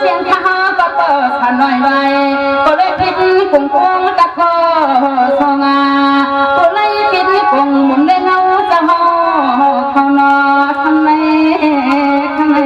ยงข้าก็เปิดผ่านหน่อยไว้ก็เลยพิษกุ้งพวงตะคอทองาก็เลยพิษกุ้งหมุนได้เงาจะห่อเขานอข้างในข้างใน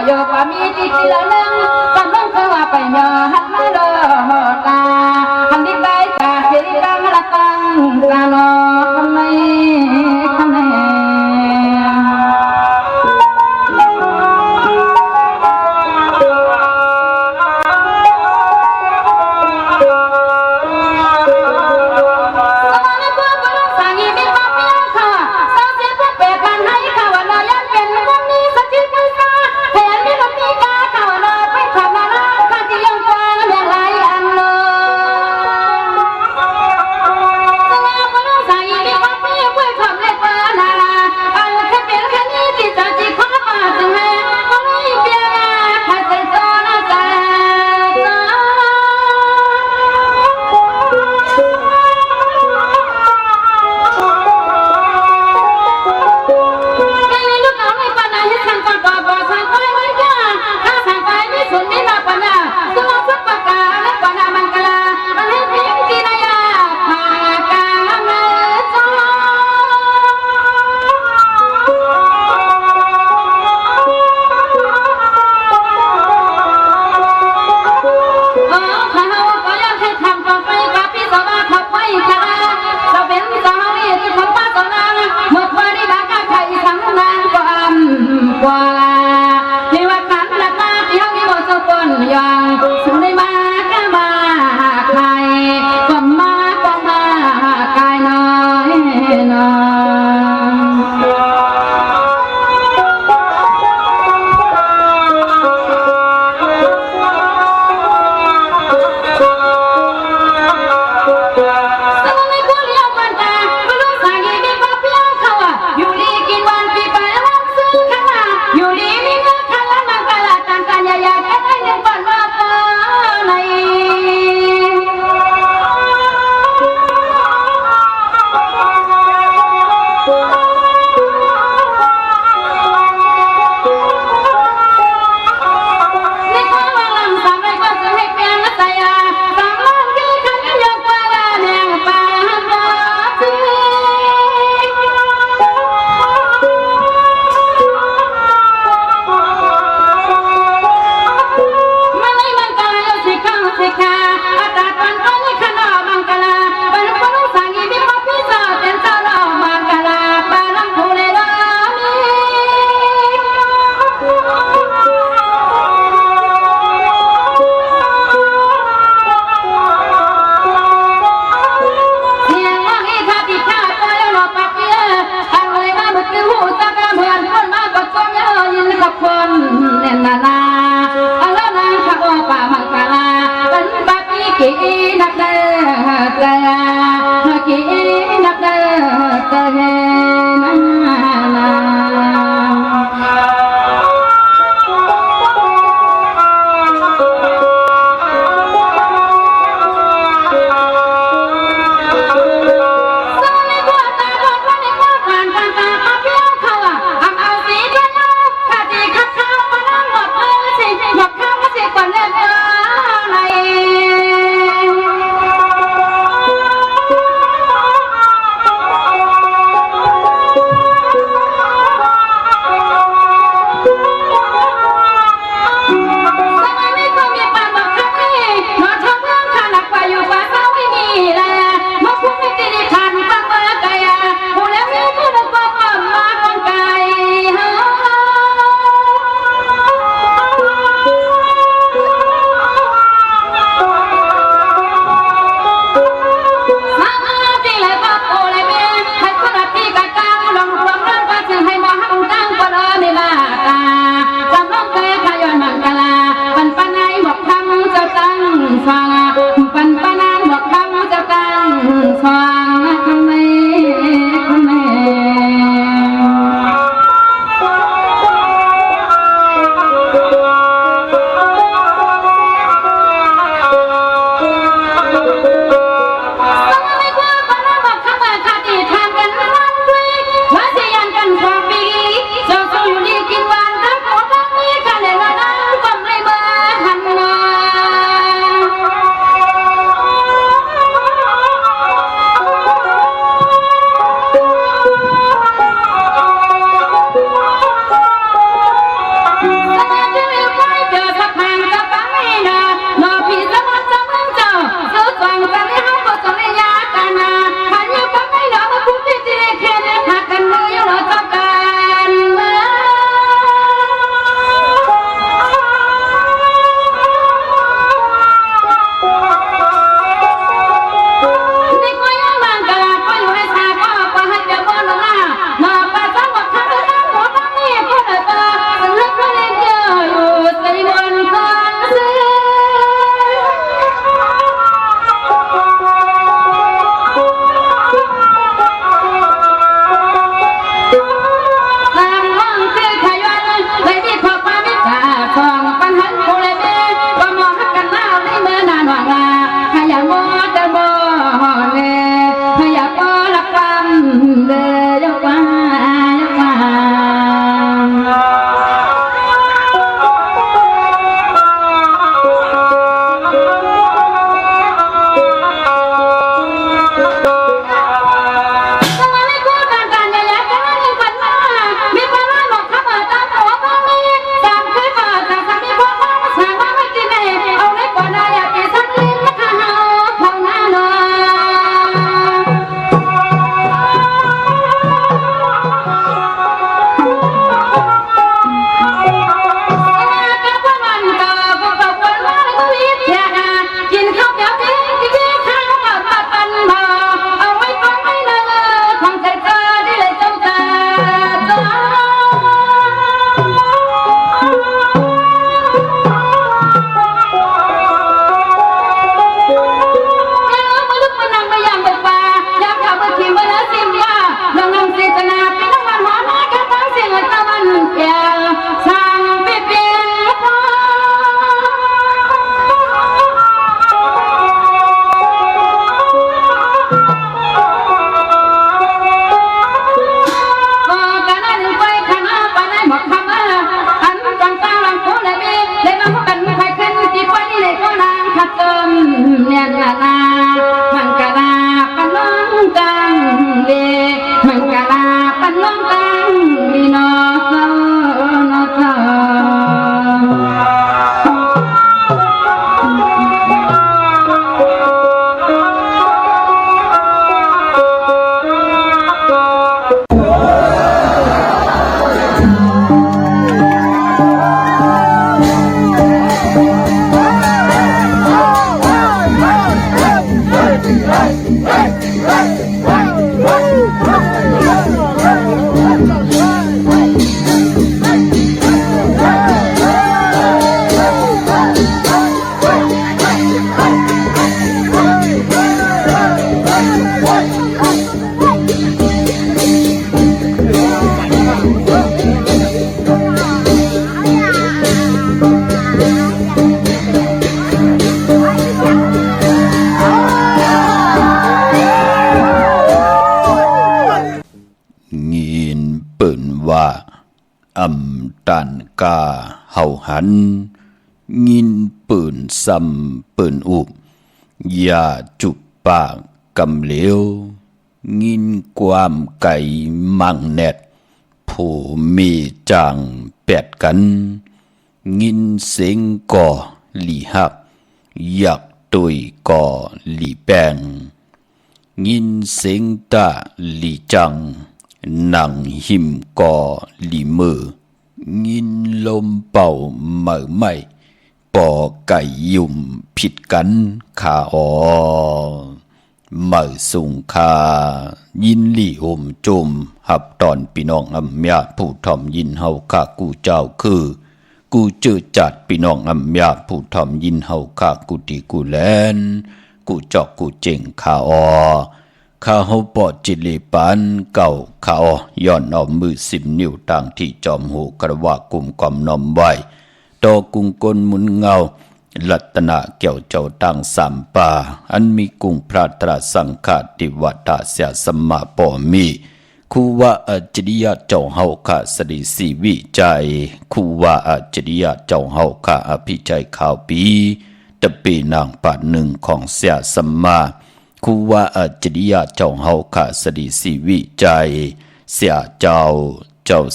โยปามีดีกีละนึงจำต้องคือว่าไปเนาะหัดมาโดหอตาคันที่ใบจากเจริญละตังกาโนทำไมทำไมเ งินเปิ่นว่าอำตันกาเฮาหันงินเปิ่นซ้ำเปิ่นอุบอย่าจุบปากกำเหลวงินความไก่มั่งแนดผู้มีจังแปดกันงินเสียงก่อหลีหักอยากตุยก่อหลีแปงงินเสียงตาหลีจังนังหิมก่อหลีมืองินลมเป่าเหม่อไม่ปอไก่ยุ่มผิดกันขาออเหม่อสุงคายินหลี่ห่มจุมหับตอนพี่น้องอำญาผู้ทอมยินเฮาข้ากูเจ้าคือกูเจอจัดพี่น้องอำญาผู้ทอมยินเฮาข้ากูตีกูแลนกูจอกกูเจ๋งขาออข้าเฮาปอดจิเลปันเก่าขาอย้อนเอามือ10 นิ้วต่างที่จอมหูกระว่ากุมกอมน้อมไว้ตอกุงกลหมุนเงาลัตนาเกี่ยวเจ้าตั้งสามป่าอันมีกุงพระตราสังฆาติวัตาเสียสมมาปอมีคูว่าอัจฉริยะเจ้าเฮาข้าสดิสีวิจัยคูว่าอัจฉริยะเจ้าเฮาข้าอภิจัยข่าวปีตะปีนางปาดหนึ่งของเสียสมมาคูว่าอัจฉริยะเจ้าเฮาข้าสดิสีวิจัยเสียเจ้า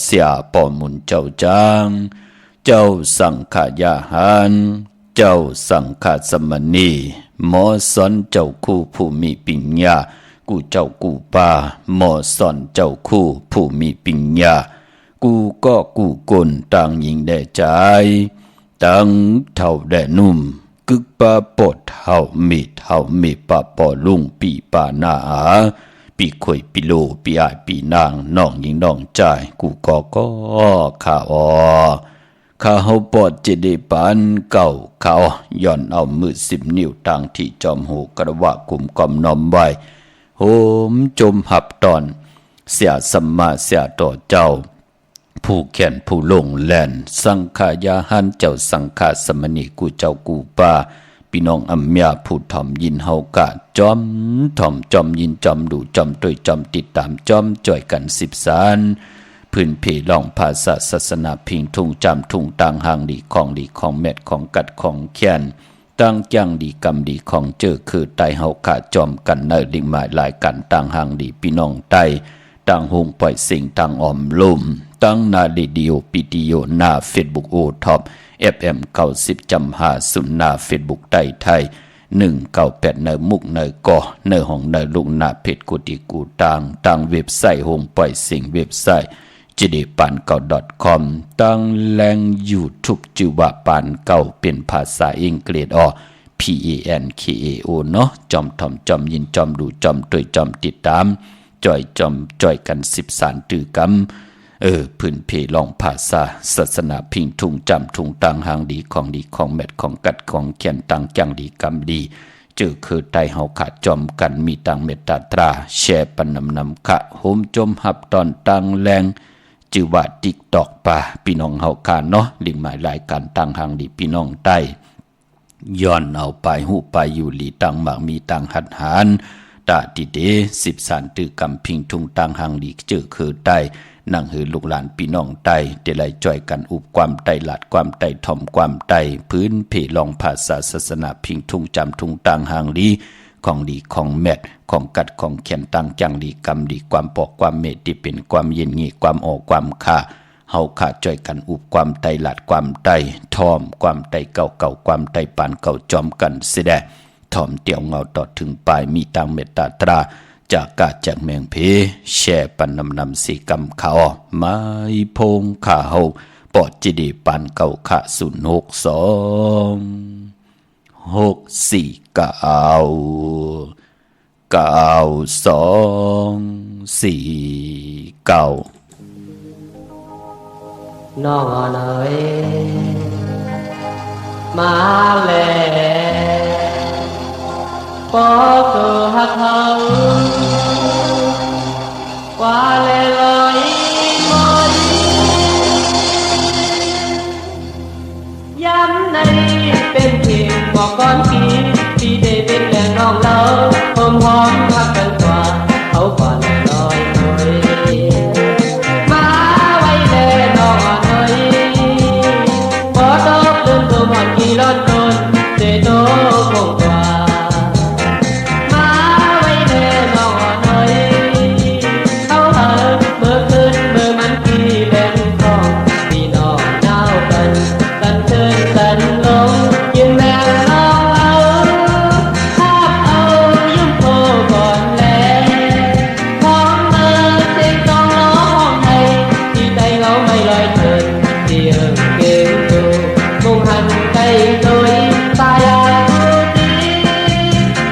เสียปอมุนเจ้าจางเจ้าสังขายาหารเจ้าสังฆสมณีหมอสอนเจ้าคู่ผู้มีปัญญากูเจ้ากูป่าหมอสอนเจ้าคู่ผู้มีปัญญากูก็กูกลต่างยิงได้ใจต่างเท่าได้นุ่มกึกปาปดเท่ามีปาปอลุงปีปานาปีข่อยปีโลปีอายปีนางน้องยิงน้องใจกูก็ข้าข้าเฮาปอดเจดีปานเก่าเขาย้อนเอามือ10 นิ้วต่างที่จอมหูกระว่ากุมกอมน้อมไว้โหมจมหับตอนเสียสัมมาเสียต่อเจ้าผู้แขนผู้ลงแล่นสังขายาหันเจ้าสังฆาสมณีกูเจ้ากูป่าพี่น้องอำญาผู้ถ่อมยินเฮากะจอมถ่อมจอมยินจอมดูจอมต้วยจอมติดตามจอมจ่อยกัน10 สารพื้นเพลองภาษาศาสนาพิงทุ่งจำทุ่งต่างห่างดีของเม็ดของกัดของแขนตั้งจังดีกรรมดีของเจอคือไตเฮาขาจอมกันเนลิงหมายหลายกันต่างห่างดีพี่น้องไตต่างหงปล่อยสิ่งต่างอ่อมลุ่มตั้งนาดีดีโอปีดีโอหน้าเฟซบุ๊กโอท็อป FM 90.5หน้าเฟซบุ๊กไทย198เนมุกเนก่อเนห้องเนลุงหน้าเพจกุฏิกูต่างเว็บไซต์หงปล่อยสิ่งเว็บไซต์จีดีปานเก่า .com ตั้งแหล่ง YouTube จือว่าปานเก่าเป็นภาษาอังกฤษPANKAO เนาะจอมถ่อมจอมยินจอมดูจอมต้วยจอมติดตามจ่อยกัน10 สารตือกำพื้นเพลองภาษาศาสนาพิงทุ่งจำทุ่งต่างห่างดีของแมทของกัดของเขียนต่างจังดีกำดีเจอคือไตเฮาขาดจอมกันมีต่างเมตตาตราแชร์ปันนำขะโหมจมหับตอนต่างแรงจือว่าติ๊กตอกป่าพี่น้องเฮาคาเนาะลิงหมายรายการต่างห่างดีพี่น้องใต้ย้อนเอาไปหูไปอยู่หลีต่างหมากมีต่างหัดหารตาติเด10 สารตือกำพิงทุ่งต่างห่างดีเจอคือใต้นั่งหือลูกหลานพี่น้องใต้เดลัยจ่อยกันอุบความใต้หลาดความใต้ถ่อมความใต้พื้นเพลองภาษาศาสนาพิงทุ่งจำทุ่งต่างห่างดีของดีของแมทของกัดของเขียนต่างจังดีกำดีความปอกความเมตที่เป็นความเย็นงี้ความออกความค่าเฮาขาจ่อยกันอุบความไตหลาดความไตทอมความไตเก่าความไตปานเก่าจอมกันเสดะทอมเตียวเงาต่อถึงปลายมีตังเมตตาตราจากกาจากแมงเพแช่ปันนำสีกำเขาไม้พงข้าเฮาปอดจีดีปานเก่าขะ062 64 9 น้องเอ๋ยมาแลปอตัวหักเขาว่าเลยลอยมอยย้ำในเป็นเพียงบอกก่อนที่ได้เป็นแหล่งน้องเราหอมพักกันกว่าเขาก่อนลอยมอยมาไว้เลยน้องเอ๋ยพอตกลืมตัวหอนกี่ร้อนจนเจโตคงกว่ามาไว้เลยน้องเอ๋ยเขาเมื่อคืนเมื่อมันกี่แหลมคองพี่น้องเจ้ากันเชิญกันลงยืนแม่น้องเอาภาพเอายุ่งโคก่อนแลของเมื่อเสียงต้องร้องให้ที่ใจเราไม่ลอยเถิดเดียวเก่งดูมุ่งหันใจโดยตายาดูดี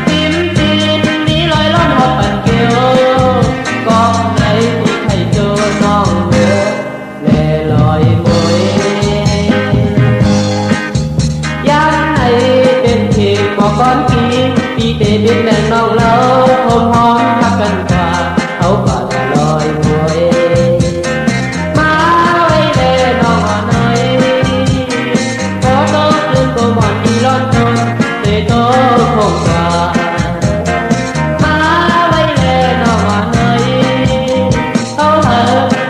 ติมตีนนี้ลอยล้อนหอบปั่นเกลียวก็ไหนที่ใครเจอน้องเด้อแลลอยมวยย้ำในเป็นเพียงบอกก่อนพี่เดบินแม่น้องเราหอมพักกันกว่าเขาป่าลอยมวยมาไว้เลยน้องเอ๋ยขอโตลืมตัวหมอนที่ร้อนจนเตโตคงกว่ามาไว้เลยน้องเอ๋ยเขา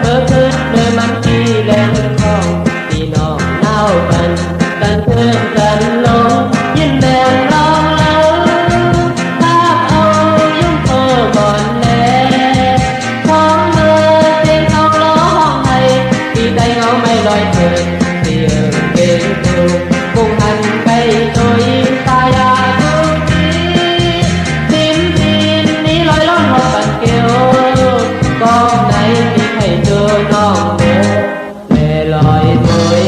เมื่อคืนเมื่อมันกี่แหลมคองพี่น้องเล่ากันเพื่อนกันลงยินแดงร้องเล่าภาพเอายุ่งโตก่อนแลของเมื่อเสียงต้องร้องให้ที่ใจเงาไม่ลอยเถิดเสียงเก่งดูมุ่งหันไปโดยตายาดูดีดินนี้ลอยล้อนหอบปั่นเกลียวก็ไหนที่ให้เจอน้องเด้อแม่ลอยมวย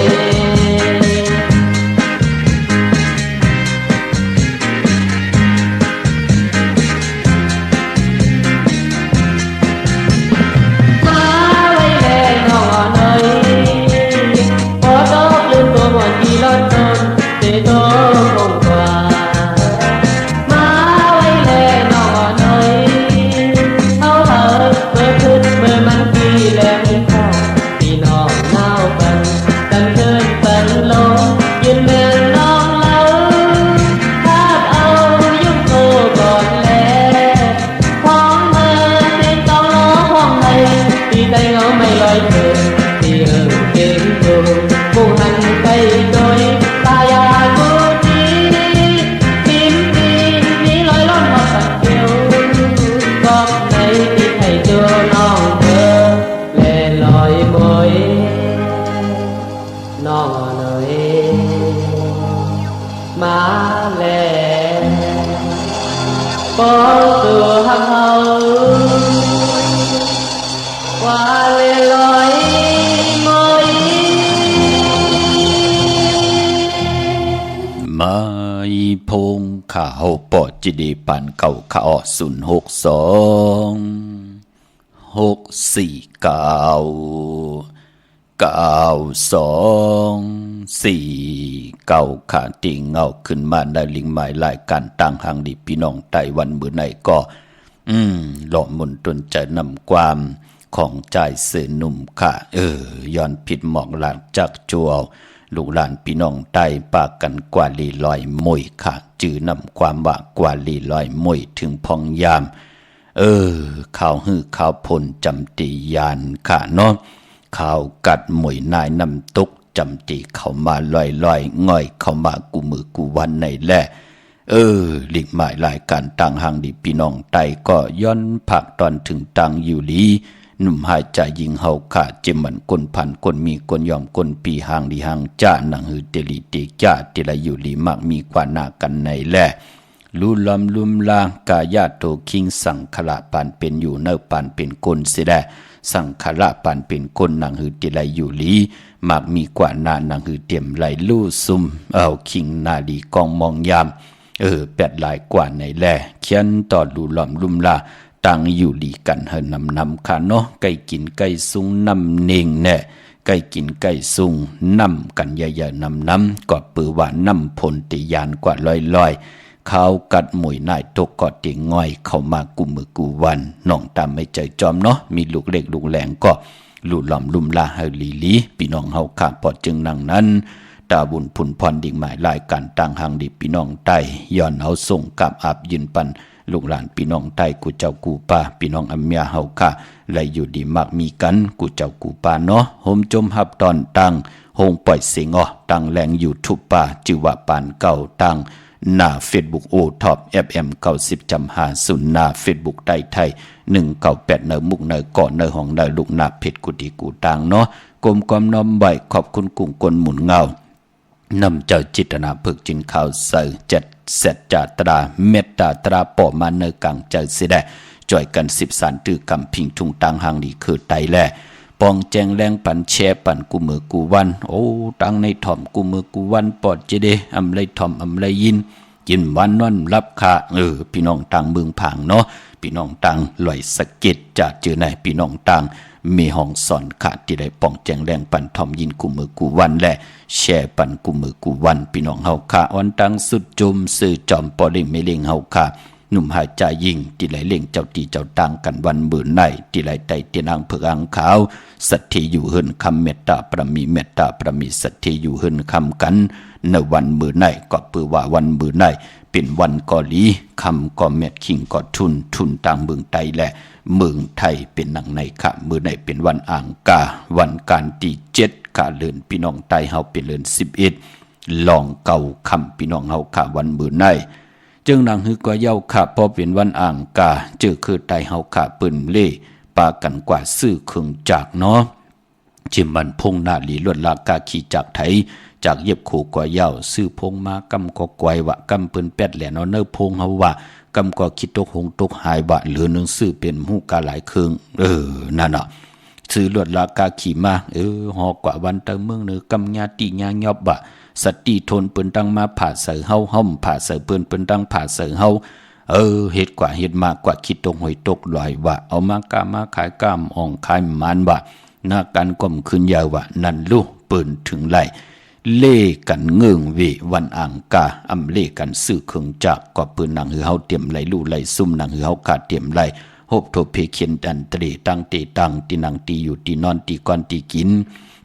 มาไว้เลยน้องเอ๋ยพอตกลืมตัวหมอนกี่ร้อนจนเตโตคงกว่ามาไว้เลยน้องเอ๋ยเขาเมื่อคืนเมื่อมันกี่แหลมคองพี่น้องเล่ากันเชิญกันลงยืนแม่น้องเล่าภาพเอายุ่งโตก่อนแลของเมื่อเสียงต้องร้องให้ที่ใจเงาไม่ลอยเถิดเสียงเก่งดูมุ่งหันไปโดยตายาดูดีติมตีนนี้ลอยล้อนหอบปั่นเกลียวก็ไหนที่ให้เจอน้องเธอแลลอยมวยน้องเอ๋ยมาแลปอตัวหักเขาว่าเลยลอยมวย มาอีพงข่าวปอจิดีปันเก่าข่าว062 649 ขาติงเงาขึ้นมาได้ลิงหมายรายการตั้งหางดีพี่น้องไต้หวันมือไหนก็หล่อมุนตนใจนำความของใจเสือหนุ่มค่ะย้อนผิดหมอกหลานจากจัวลูกหลานพี่น้องไต้ปากกันกว่าลีลอยมวยค่ะจื้อนำความว่ากว่าลีลอยมวยถึงพองยามข่าวฮื้อข่าวพลจำตียานค่ะเนาะข่าวกัดมวยนายนำตุกจำตีเข้ามาลอยง่อยเข้ามากูมือกูวันในแหละหลีกหมายรายการต่างหางดีพี่น้องไต้ก็ย้อนผักตอนถึงตังอยู่ลีหนุ่มหายใจยิงเฮาขาดเจมันคนพันคนมีคนยอมคนปีหางดีหางจ้าหนังหือเตลีเตจ้าเตละอยู่ลีมักมีกว่าหน้ากันในแหละลุลำลุมลางกายาโตคิงสังขละปานเป็นอยู่เนอปานเป็นคนเสียแลสังขละปานเป็นคนหนังหือเตละอยู่ลีมักมีกว่าหน้าหนังหือเตรียมไหลลู่ซุมเอาคิงนาลีกองมองยาม 8หลายกว่าในแลเขียนต่อดูหล่อมลุ่มลาต่างอยู่ดีกันเฮนำค่ะเนาะไก่กินไก่ซุงนำเน่งแน่ไก่กินไก่ซุงนำกันใหญ่ๆนำก็ปือว่านำพลติยานกว่าลอยข้าวกัดหมวยนายตกกอดติง่อยเข้ามากุมือกูวันน้องตามไม่ใจจอมเนาะมีลูกเล็กลูกแหลงก็ลู่หล่อมลุ่มลาเฮลีพี่น้องเฮาข้าปอดจึงนั่งนั้นตาบุญพุนพรดิ่งหมายรายการต่างหางดิพี่น้องใต้ย้อนเอาส่งกับอาบยืนปันลูกหลานพี่น้องใต้กูเจ้ากูป้าพี่น้องอำเมียเฮาค่ะและอยู่ดีมากมีกันกูเจ้ากูป้าเนาะโฮมจมหับตอนตังโฮงปล่อยเสียงตังแรงยูทูบป้าจือว่าปานเก่าตังหน้า Facebook โอท็อป FM 90.50หน้า Facebook ใต้ไทย198เนอมุกเนอก่อเนอห้องเนอลูกหน้าเพชรกุฏิกูตังเนาะกรมความน้อมใบขอบคุณกุ้งกลหมุนเงานำเจ้าจิตนาพึกจินข่าวเสือจัดเสร็จจาตราเมตตาตราปอมาเนกังเจอเสดจ่อยกัน10สารตือกำพิงทุงตังหางดีคือไตแลปองแจงแรงปันแชปันกูมือกูวันโอ้ตังในถ่อมกูมือกูวันปอดเจเดอำไรถ่อมอำไรยินวันนอนรับค่าพี่น้องตังเมืองผางเนาะพี่น้องตังลอยสะเก็ดจะเจอไหนพี่น้องตังมีห้องสอนขาดที่ได้ป้องแจงแรงปันทอมยินกูมือกูวันและแช่ปันกูมือกูวันพี่น้องเฮาขาอ่อนตังสุดจุมสื่อจอมปอเล่งไม่เล่งเฮาขาหนุ่มหายใจยิงที่ไหลเล่งเจ้าตีเจ้าตังกันวันเบื่อในที่ไหลไตเตียนางเผือกอังขาวสัตย์อยู่เฮินคำเมตตาประมีสัตย์อยู่เฮินคำกันในวันเบื่อในก็เปือว่าวันเบื่อในเป็นวันกอลีคำก็เม็ดคิงก็ทุนต่างเมืองไทยและเมืองไทยเป็นหนังในค่ะมือในเป็นวันอ่างกาวันการที่7กาเลือนพี่น้องไทยเฮาเป็นเลือน11ลองเก่าคำพี่น้องเฮาค่ะวันมือในจึงนางฮือก็เย้าค่ะพอเป็นวันอ่างกาเจอคือไทยเฮาค่ะปืนเล่ปากันกว่าซื้อเครื่องจักรเนาะจิมมันพงนาลีลวดลากาขี่จักรไทยจากเย็บขู่กว่าเย้าซื้อพงมากำก็กวยวะกำปืนแปดแหลนเอาเนื้อพงเฮาว่ากำก็คิดตกหงตกหายบะเหลือหนึ่งซื้อเป็นหูกาหลายเครื่องนั่นน่ะซื้อลวดลากาขี่มาหอกว่าวันตะเมืองเนื้อกำญาติญาญอบบะสติทนปืนตั้งมาผ่าเสือเฮาห่มผ่าเสือปืนตั้งผ่าเสือเฮาเฮ็ดกว่าเฮ็ดมากกว่าคิดตกหอยตกลอยวะเอามากามาขายกามอ่องขายมันบะหน้าการก้มขึ้นยาววะนั่นลูกปืนถึงไหลเล่กันเงื่องเววันอ่างกาอำเล่กันซื้อเครื่องจักรก็ปืนหนังหือเฮาเตรียมไหลลู่ไหลซุ่มหนังหือเฮาขาดเตรียมไหลโฮบโทเพเขียนดันตรีตั้งเตตังตีนังตีอยู่ตีนอนตีก่อนตีกิน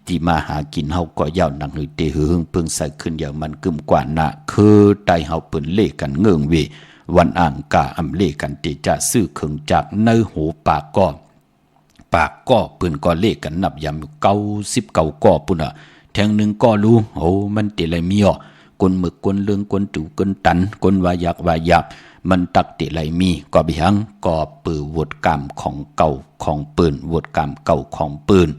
ที่มาหากินเฮาก็ยาวหนังหือเตหือเพิ่งใส่ขึ้นอย่างมันกึมกว่าหน้าคือไตเฮาปืนเล่กันเงื่องเววันอ่างกาอำเล่กันเตจะซื้อเครื่องจักรในหูปากก็ปืนก็เล่กันนับยำ90ก่อปุ่นแทงหนึ่งก็รู้มันติไรมีกลหมึกกลเลืองกลจู่กลตันกลวายักมันตักติไรมีก็บิหังก็ปือวดกรรมของเก่าของปืนวดกรรมเก่าของปืน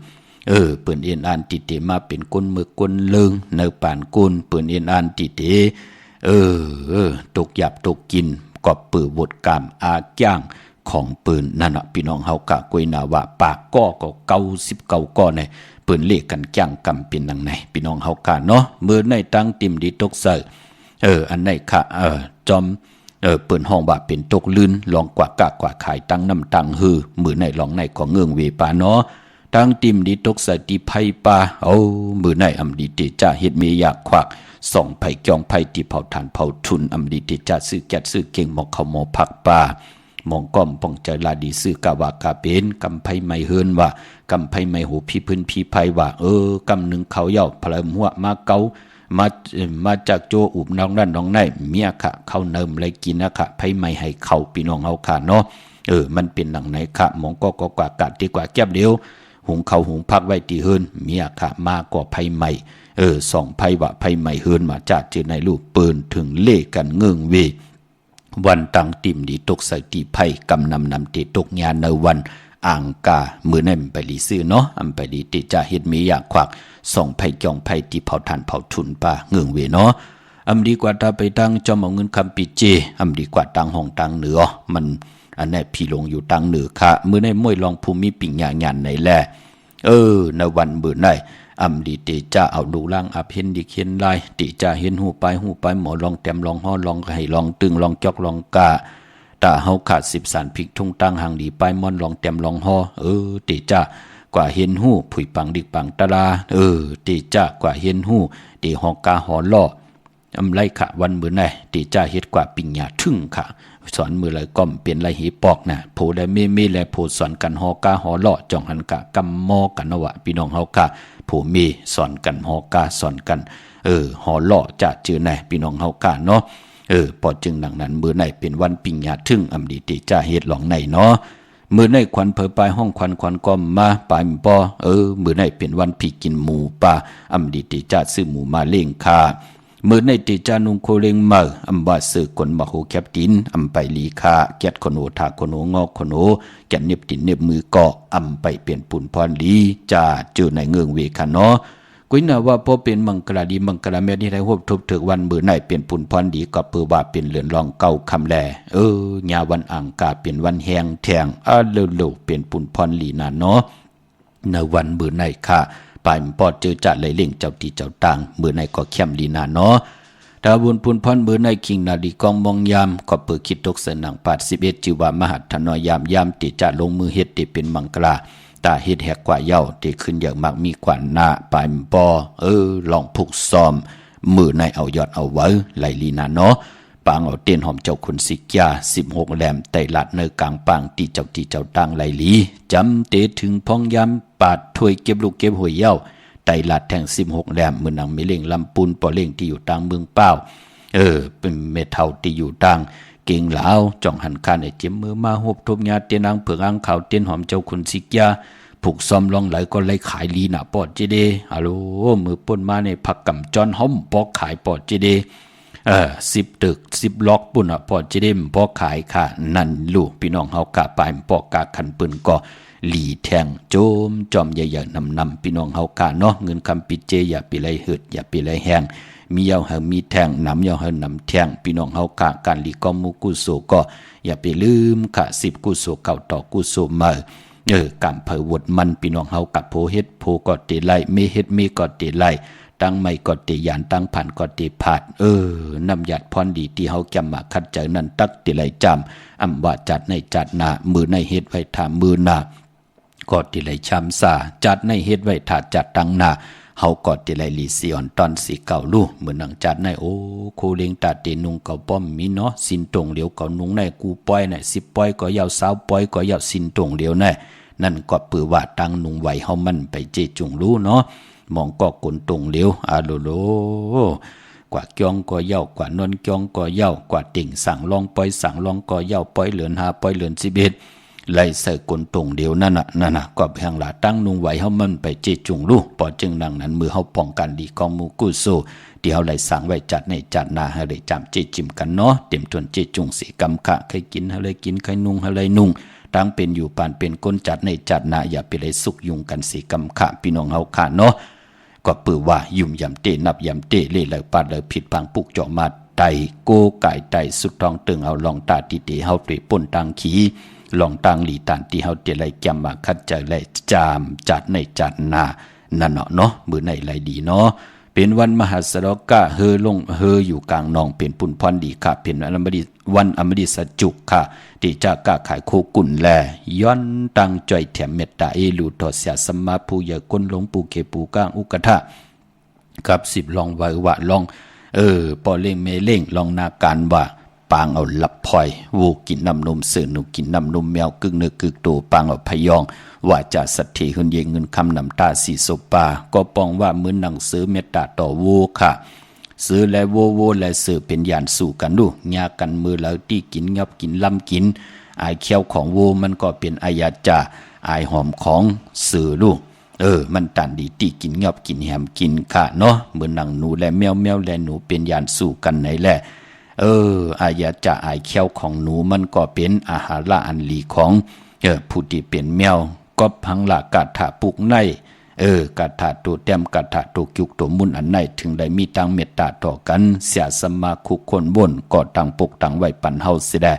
ปืนเอ็นอันติเตมาเป็นกลหมึกกลเลืองเนอป่านกุลปืนเอ็นอันติเตตกหยับตกกินก็ปือวดกรรมอาจ้างของปืนนั่นพี่น้องเฮากะกวยนาว่าปากก็90ก่อในปืนเล่กันจ้างกำเป็นดังไหนพี่น้องเฮากะเนาะเมื่อในตั้งติมดีตกเซออันไหนค่ะจอมปืนห้องว่าเป็นตกลื่นลองกว่ากะกว่าขายตั้งน้ำตังฮือมือในลองในของเงื่องเวปาเนาะตั้งติมดีตกใส่ตีไผ่ปามือในอำดีเตจ่าเฮ็ดเมียากควักส่องไผ่จองไผ่ตีเผาทานเผาทุนอำดีเตจ่าซื้อแก๊สซื้อเก่งหมอกเขาหมอผักปามองก้อมป้องใจลาดีซื้อกาวากาเป็นกำไพไม่เฮินว่ากำไพไม่หูพี่พื้นพี่ไพว่ากำหนึ่งเขาเย่าพลายหัวมาเกามาจากโจอุบน้องนั่นน้องในเมียค่ะเขาเนิมอะไรกินนะค่ะไพไม่ให้เขาพี่น้องเฮาค่ะเนาะมันเป็นหนังไหนค่ะมองก็กว่ากัดดีกว่าแก้บเดียวหุงเขาหุงพักไว้ตีเฮินเมียค่ะมากกว่าไพไม่ส่องไพว่าไพไม่เฮินมาจากเจอในลูกปืนถึงเล่กันเงื่องเววันตังติมดีตกใส่ตีไผ่กำนำเตตกญาในวันอ่างกามือนั่นไปลีซื้อเนาะไปลีติจ่าเฮ็ดมีอยากควักส่องไผ่จองไผ่ตีเผาทานเผาทุนป่าเงื่องเวเนาะดีกว่าถ้าไปตั้งจอมเอาเงินคำปีเจดีกว่าตั้งห้องตั้งเหนือมันอันนี้พี่ลงอยู่ตั้งเหนือค่ะมือในมวยลองภูมิปิ่งญาญานในแลในวันมือใน ดีเตจ้าเอาดูล่างอับเห็นดีเขียนลายติจ้าเห็นหูไปหมอลองแต้มลองห่อลองให้ลองตึงลองจอกลองกาตาเฮาขาด10สารพริกทุ่งตั้งห่างดีไปม่อนลองแต้มลองห่อติจ้ากว่าเห็นหูผุยปังดิกปังตะลาติจ้ากว่าเห็นหูติหอกาหอล่อไรค่ะวันมื้อไหนติจ้าเฮ็ดกว่าปิญญาทึ่งค่ะสอนมือเลยก้อมเปลี่ยนไรหีปอกนะโพได้เมและโพสอนกันหอกาหอล่อจ่องหันกะกำมอกันนะวะพี่น้องเฮาค่ะผู้มีสอนกันหอกาสอนกันหอล่อจะจื้อไหนพี่น้องเฮาค่ะเนาะพอจึงดังนั้นมื้อไหนเป็นวันปิญญาทึ่งอำดีติจ้าเฮ็ดหลองไหนเนาะมื้อไหนควันเผยปลายห้องควันก้อมมาปลายปอมื้อไหนเป็นวันพี่กินหมูปลาอำดีติจ้าซื้อหมูมาเลี้ยงค่ามือในติจานุงโคเลงเมออำบาสือคนมาโหแคบตินอำไปลีคาแกดคนโหทาคนโหงอกคนโหแกดเน็บตินเน็บมือเกาะอำไปเปลี่ยนปุ่นพรลีจ่าเจอในเงืองเวคันเนาะกุยนาว่าพอเป็นมังกรดีมังกรเมนี่ได้ฮบทบถึกวันมือในเปลี่ยนปุ่นพรดีก็เปือว่าเป็นเหลือนรองเก่าคำแลญาวันอังกาเป็นวันแหงแทงเร็วๆเปลี่ยนปุ่นพรลีนาเนาะในวันมือในค่ะปายปอดเจอจะเลยเล่งเจ้าตีเจ้าต่างมือในก็เข้มลีนาเนาะดาบุญพุนพรมือในคิงนาดีกองมองยามก็เปิดคิดตกเสนังปาด11จิว่ามหัตถนอยามติจะลงมือเฮ็ดติเป็นมังกราตาเฮ็ดแหกกว่าเย้าติขึ้นอย่างมากมีกว่าหน้าปายปอลองผูกซ้อมมือในเอายอดเอาไว้ไหลลีนาเนาะปางเอาเตียนหอมเจ้าคุณสิกยา16แหลมไตลัดเนกลางปางตีเจ้าต่างไหลลีจำเตถึงพองยามปาดถ้วยเก็บลูกเก็บหวยเย้าไตลัดแทง16แหลมมือนังไม่เล่งลำปูนปอเล่งที่อยู่ต่างเมืองเป้าเป็นเมทัลที่อยู่ต่างเก่งเหลาจ่องหันคาในเจ็มมือมาหบทบยาเตียนางเผือกอ่างขาวเตียนหอมเจ้าคุณสิกยาผูกซ้อมลองไหลก็ไหลขายลีน่ะปอดเจเดฮัลโหลมือป่นมาในผักกำจอนหอมปอกขายปอดเจเด10ตึก10ล็อกปุ่นพอจะได้พอขายค่ะนั่นลูกพี่น้องเฮากะปายปอกกะขันปืนก็หลีแทงโจมจอมใหญ่ๆนำพี่น้องเฮากะเนาะเงินคำปิเจอย่าไปไล่หืดอย่าไปไล่แห้งมีเยาเฮามีแทงน้ำเยาเฮานำแทงพี่น้องเฮากะการลีกอมุกุโสก็อย่าไปลืมค่ะ10กุโสเก่าต่อกุโสมากำเผยวดมันพี่น้องเฮากะโพเฮ็ดโพก็เตไล่เมเฮ็ดเมก็เตไล่ตั้งไม่ก็เตยานตั้งผ่านก็เตผาดนำหยัดพรดีที่เฮาจำมาคัดใจนั้นตักติไลจำอำว่าจัดในจัดนามือในเฮ็ดไว้ถามมือนาก็ติไลชำซาจัดในเฮ็ดไว้ถาจัดตั้งนาเฮาก็ติไลลีซีออนตอนสีเก่าลู่เหมือนหนังจัดในโคเลงตาเตนุงเก่าป้อมมีเนาะสินตรงเหลียวเก่านุงในกูป้อยใน10ป้อยก็ยาว20ป้อยก็ยาวสินตรงเหลียวในนั่นก็ปือว่าตั้งนุงไว้เฮามันไปเจจุงลู่เนาะมองก็กลตรงเลี้ยวโลกว่าเกียงก็เย่ากว่านนเกียงก็เย่ากว่าติ่งสั่งลองปล่อยสั่งลองก็เย่าปล่อยเหลือน5ปล่อยเหลือน11ไล่ใส่กลตรงเดียวนั่นน่ะก็เพียงละตั้งนุงไว้เฮามันไปเจจุงลู่ปอจึงดังนั้นมือเฮาป้องกันดีกองมูกุโซเดี๋ยวไล่สั่งไว้จัดในจัดนาให้ได้จำเจจิมกันเนาะเต็มทวนเจจุงสีกำคะใครกินให้เลยกินใครนุ่งให้เลยนุ่งตั้งเป็นอยู่ปานเป็นก้นจัดในจัดนาอย่าไปเลยสุกยุงกันสีกำคะพี่น้องเฮาค่ะเนาะก็ปือว่ายุ่มยำเตนับยำเตเล่เลยปาดเลยผิดพังปุกเจาะมาไตโกไก่ไตสุดทองตึงเอาลองตาติเตเฮาเตะป่นตังขีลองตังหลีตานที่เฮาเตะไรแกมมาคัดใจไรจามจัดในจัดนานั่นเนาะมือในไรดีเนาะเป็นวันมหัสรกะเฮลงเฮอยู่กลางนองเป็นปุ่นพรดีค่ะเป็นวันอมฤตสัจจุกค่ะที่จะกะขายโคกุ่นแลย้อนตังจ่อยแถมเมตตาลูทอเสียสมมาผู้ใหญ่ก้นหลงปูเกปูก้างอุกทะกับ10ลองไว้ว่าลองปอเล่งเมเล่งลองนาการว่าปางเอาหลับพลอยวูกินน้ำนมเสือหนูกินน้ำนมแมวกึ่งเนื้อกึ่งโตปางเอาพยองว่าจะสัตถีหุ่นเยงเงินคำนำตาสีโซปาก็ปองว่ามือหนังซื้อเมตตาต่อวูค่ะซื้อและโวและซื้อเป็นยานสู่กันดูญากันมือแล้วที่กินงับกินล้ำกินอายเขี้ยวของโวมันก็เป็นอายาจาอายหอมของซื้อลูกมันตันดีที่กินงับกินแหมกินค่ะเนาะมือหนังหนูและแมวและหนูเป็นยานสู่กันไหนแหละอายาจาอายเขี้ยวของหนูมันก็เป็นอาหารละอันลีของผู้ที่เป็นแมวก็พังละกาถาปุกในกาถาตัวเต็มกาถาตัวกิกตัวมุนอันในถึงได้มีตังเมตตาต่อกันเสียสมาคุคนบนก็ตังปกตังไว้ปันเฮาเสียได้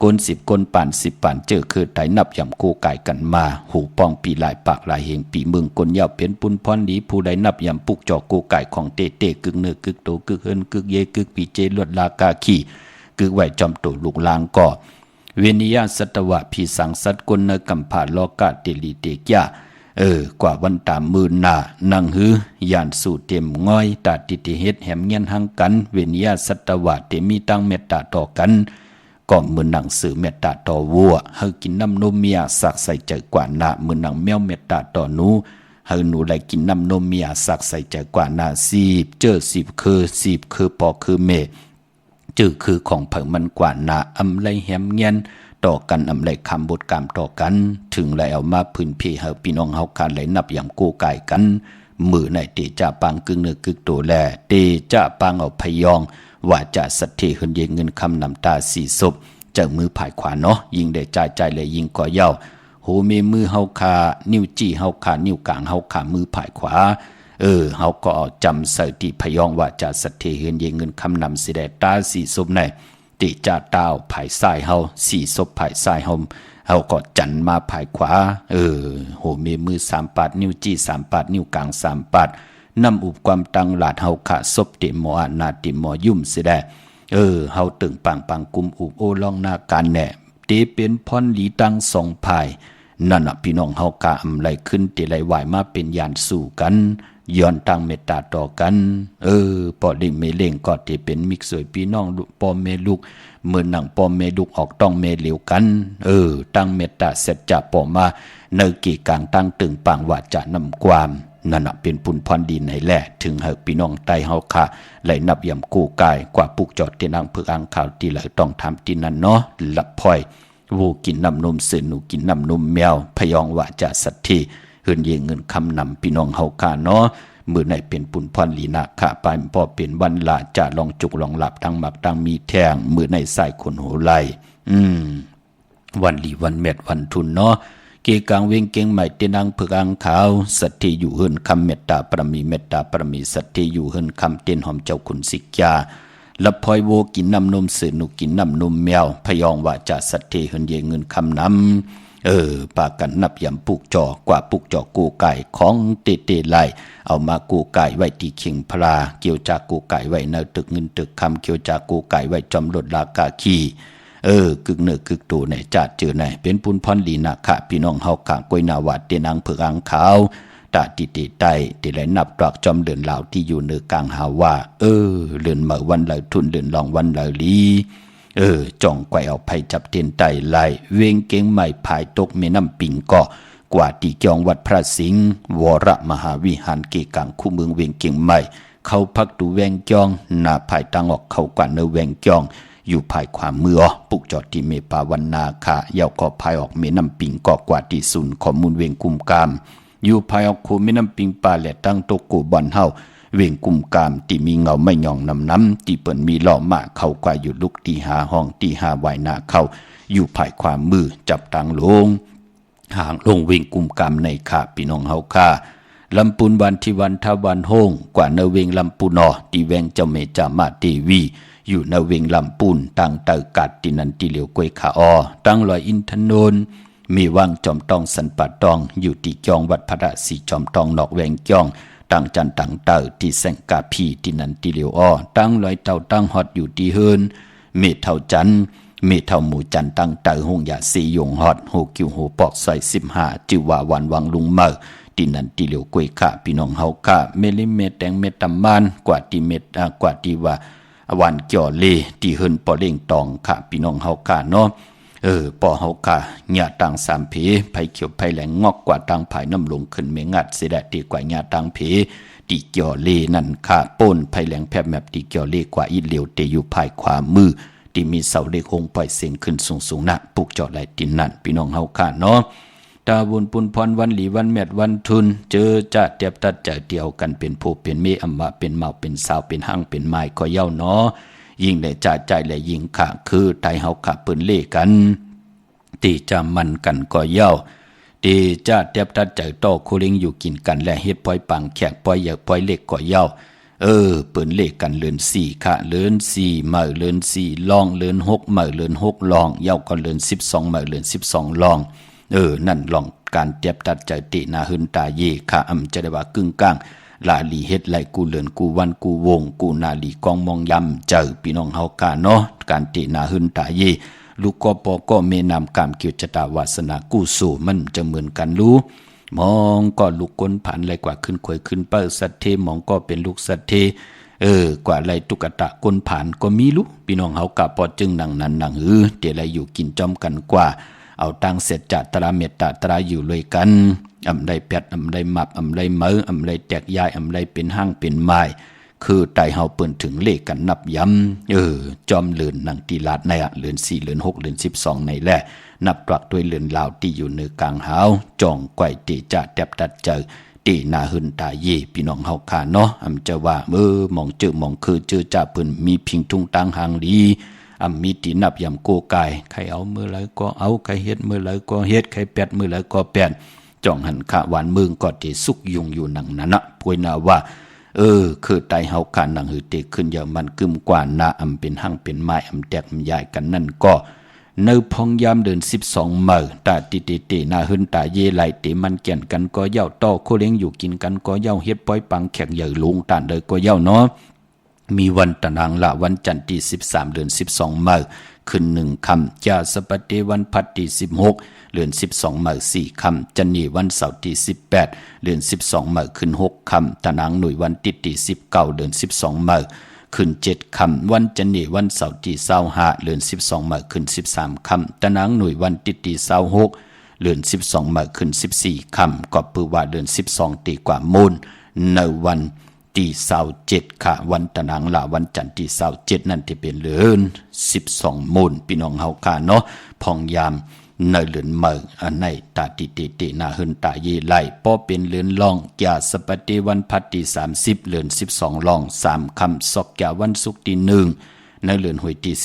ก ก้น10ก้นป่าน10ป่านเจอคือไตนับย่ำคู่กายกันมาหูปองปีหลายปากหลายเหงปีเมืองก้นยาวเป็นปุนพรดีผู้ใดนับย่ำปุกจอกคู่กายของเตเตกึกเนื้อกึกโตกึกเฮินกึกเยกึกปีเจลวดลากาขี่กึกไหวจอมโตลูกลางก่อเวนิยาสัตวะพีสังสัตกุลเนกัมผาโลกะเตลีเตกยากว่าวันตามมือหนานังหือยานสู่เต็มง่อยตาติติเฮ็ดแหมเงียนหังกันเวนิยาสัตวะเตมีตั้งเมตตาต่อกันก็มือหนังสือเมตตาต่อวัวเฮากินน้ำนมเมียสักใส่ใจกว่านามือหนังแมวเมตตาต่อหนูเฮาหนูไหลกินน้ำนมเมียสักใส่ใจกว่านา10เจอ10คือปอคือเมจือคือของเผิงมันกว่านาอำไลแหมเงียนต่อกันอำไลคำบทกรรมต่อกันถึงแล้วเอามาพื้นเพเฮาพี่น้องเฮาคานไหลนับอย่างกู้กายกันมือในเตจะปังกึ่งเนื้อกึกโตแลเตจะปังเอาพยองว่าจะสัตเทหึนเยเงินคำนำตาสีศพจากมือผายขวาเนาะยิงได้ใจเลยยิงก่อเย้าโหเมมือเฮาคานิ้วจี้เฮาคานิ้วกลางเฮาขามือผายขวาเฮาก็เอาจำใส่ติพยองว่าจะสัตเทหึนเยเงินคำนำสิได้ตาสีศพในติจะดาวผายซ้ายเฮาสีศพผายซ้ายเฮาก็จันมาผายขวาโหเมมือ3ปาดนิ้วจี้3ปาดนิ้วกลาง3ปาดนำอุปความตังหลาดเฮาขะศพติหมออานาติหมอยุ่มสิได้เฮาตึงปังกุมอุบโอลองนาการแหน่เตเป็นพรหลีตังสองภายนั่นน่ะพี่น้องเฮากะอำไลขึ้นเตไลไหวมาเป็นยานสู่กันย้อนตั้งเมตตาต่อกันปอดิเมเล่งก็เตเป็นมิกสวยพี่น้องปอเมลูกเมื่อหนังปอเมลูกออกต้องเมเหลียวกันตั้งเมตตาเสร็จจะปอมาเนกีกลางตั้งตึงปังว่าจะนำความนั่นเป็นปุนพรดินให้แลถึงเฮาพี่น้องไตเฮาค่ะไหลนับย่ำกู้กายกว่าปุกจอดเตนังเพื่ออังข่าวตีไหลต้องทำที่นั่นเนาะหลับพ่อยวูกินน้ำนมสื่อหนูกินน้ำนมแมวพยองว่าจะสัตทีเฮือนเยเงินคำนำพี่น้องเฮาค่ะเนาะมือในเป็นปุนพรลีนาค่ะไปพอเป็นวันละจะลองจุกลองหลับทั้งหมักทั้งมีแทงมือในใส่คนโหไหลวันลีวันเม็ดวันทุนเนาะเกกังเวงเก่งใหม่เตนังเพื่ออังขาวสัตย์อยู่เฮินคำเมตตาปรมีสัตย์อยู่เฮินคำเตียนหอมเจ้าขุนสิกยาละพอยโวกินน้ำนมสื่อหนูกินน้ำนมแมวพยองว่าจะสัตย์เฮินเยเงินคำน้ำปากันนับยำปุกจอกว่าปุกจอกูไก่ของเตไลเอามากูไก่ไว้ที่เข่งพลาเกี่ยวจากกูไก่ไว้ในตึกเงินตึกคำเกี่ยวจากกูไก่ไว้จอมรถลากาขีกึกเนื้อกึกตัวในจัดเจอในเป็นปุนพรลีนาค่ะพี่น้องเฮาขางกวยนาวัดเตนังเผือกอังขาวตาติติไตติไหลนับตรอกจอมเดินเหล่าที่อยู่เนื้อกลางหาว่าเลื่อนมาวันไหลทุนเดินลองวันไหลลีจ่องไกวเอาไผจับเตียนไตไหลเวงเก่งใหม่ภายตกเมน้ำปิงเกาะกว่าตีจองวัดพระสิงห์วรมหาวิหารเกกังคู่เมืองเวงเก่งใหม่เข้าพักดูแวงจองหน้าภายตังออกเข้ากว่าเนื้อแวงจองอยู่ภายความมือปุกจอดที่เมปาวันนาคาเยาก็ภายออกเมน้ำปิงกอกว่าที่ศูนย์ข้อมูลเวงกุมกามอยู่ภายออกคูเมน้ำปิงปลาและตั้งโตกูบอนเฮาเวงกุมกามที่มีเงาไม่หย่องน้ำที่เปิ่นมีหล่อมาเข้ากว่าอยู่ลุกที่หาห้องที่หาไว้นาเข้าอยู่ภายความมือจับตังลงห่างลงเวงกุมกามในขาพี่น้องเฮาค่าลำปูนวันที่วันทวันโฮงกว่าเนเวงลำปูนอที่แวงเจ้าเมจามาเทวีอยู่ในเวงลำปูนตั้งเตอกัดตินันติเหลียวกวยขาตั้งลอยอินทนนมีวังจอมตองสันปัดตองอยู่ที่จองวัดพระศรีจอมตองนอกแวงจองตั้งจันตั้งเตอที่แสงกาพีตินันติเหลียวตั้งลอยเต่าตั้งฮอดอยู่ที่เฮินเมเท่าจันเมเท่าหมู่จันตั้งเตอหงยาสียงฮอดโหกิวโหปอกใส่15จิวาวันวังลุงเมอตินันติเหลียวกวยขาพี่น้องเฮาค่ะเมลิเมแตงเมตำมานกว่าที่เมตกว่าที่ว่าวันเกี่ยวเลที่เฮินปอเล่งตองค่ะพี่น้องเฮาค่ะเนาะปอเฮาค่ะหญ้าต่างสามเพไผเขียวไผแหลงงอกกว่าต่างภายน้ำลงขึ้นเมงัดเสด็จดีกว่าหญ้าต่างเพที่เกี่ยวเลนั่นค่ะป่นไผแหลงแพบแมบที่เกี่ยวเลกว่าอีเหลียวเตอยู่ภายขวามือที่มีเสาเลของค์ปล่อยเสียงขึ้นสูงๆนะปลูกจอดไหลตินนั่นพี่น้องเฮาค่ะเนาะตาบุญปุนพรวันหลีวันแมดวันทุนเจอจะเตียบตัดจะเดียวกันเป็นผู้เป็นเมอัมวะเป็นเมาเป็นสาวเป็นหั่งเป็นไม้ก็เย้าเนาะยิ่งได้จ่าใจและยิ่งค่ะคือไทยเฮาค่ะเปิ้นเล่กันตีจะมันกันก็เย้าตีจะเตียบตัดใจโตโคลิงอยู่กินกันและเฮ็ดปล่อยปังแขกปล่อยเหยกปล่อยเล็กก็เย้า เปิ้นเลขกันเลือน4ค่ะเลือน4เหม่อเลือน4ลองเลือน6เหม่อเลือน6ลองเย้าก็เลือน12เหม่อเลือน12ลองนั่นลองการเตียบตัดใจตินาหึนตาเยค่ะจะได้ว่ากึ่งกลางลาลีเฮ็ดไหลกูเลือนกูวันกูวงกูนาลีกองมองยำเจอพี่น้องเฮากาเนาะการตินาหึนตาเยลูกก็ปอก็เมนำกามเกียวจตาวาสนากู้สู่มันจะเหมือนกันรู้มองก็ลูกก้นผ่านไรกว่าขึ้นขวยขึ้นเปิ้สัตเทมองก็เป็นลูกสัตเทกว่าไรตุกตะก้นผ่านก็มีรู้พี่น้องเฮากะปอจึงหนังนั้นหนังเดี๋ยวไรอยู่กินจอมกันกว่าเอาตังเสร็จจัดตราเมตตาตราอยู่เลยกันไรแปดไรมับไรเมือไรแตกยายไรเป็นห้างเป็นไม้คือไตเฮาเปิ้นถึงเลขกันนับย้ำจอมเลือนหนังตีลาดในเลือน4เลือน6เลือน12ในแหละนับตรักด้วยเลือนลาวที่อยู่เหนือกลางหาวจ่องไกวติจะแทบตัดเจอตีนาหึนตาเยพี่น้องเฮาขาเนาะจะว่ามองเจอมองคือเจอจ่าเปิ้นมีพิงทุงตังหางดีมีตีนับยำโกกายใครเอาเมื่อไรก็เอาใครเฮ็ดเมื่อไรก็เฮ็ดใครแปดเมื่อไรก็แปดจ่องหันขะหวานมึงก็ที่สุกยุงอยู่หนังนั้นนะพูดนาว่าคือไตเฮาขาหนังหือเตขึ้นอย่ามันกึมกว่านาเป็นหั่งเป็นไม้แตกใหญ่กันนั่นก็ในพองยามเดิน12มื้อตาตินาหึนตาเยไหลเตมันแก่นกันก็เย้าต่อโคเลี้ยงอยู่กินกันก็เย้าเฮ็ดป้อยปังแขกใหญ่ลุงตานเลยก็เย้าเนาะมีวันตะนางละวันจันทร์ที่13เดือน12มื้อขึ้น1ค่ำจาสปะเตวันพัดที่16เดือน12มื้อ4ค่ำจันนีวันเสาร์ที่18เดือน12มื้อขึ้น6ค่ำตะนางหน่วยวันติดที่19เดือน12มื้อขึ้น7ค่ำวันจันนีวันเสาร์ที่25เดือน12มื้อขึ้น13ค่ำตะนางหน่วยวันติดที่26เดือน12มื้อขึ้น14ค่ำก็ปือว่าเดือน12ตีกว่ามูลในวันที่27ค่ะวันตะนางละวันจันทร์ที่27นั่นที่เป็นเดือน12มูลพี่น้องเฮาค่ะเนาะพองยามในเลือนเมือในตาตินาหึนตาเยไหลป้อเป็นเลือนลองยาสปะเตวันพัดที่30เลือน12ลอง3ค่ำศอกยาวันศุกร์ที่1ในเลือนหวยที่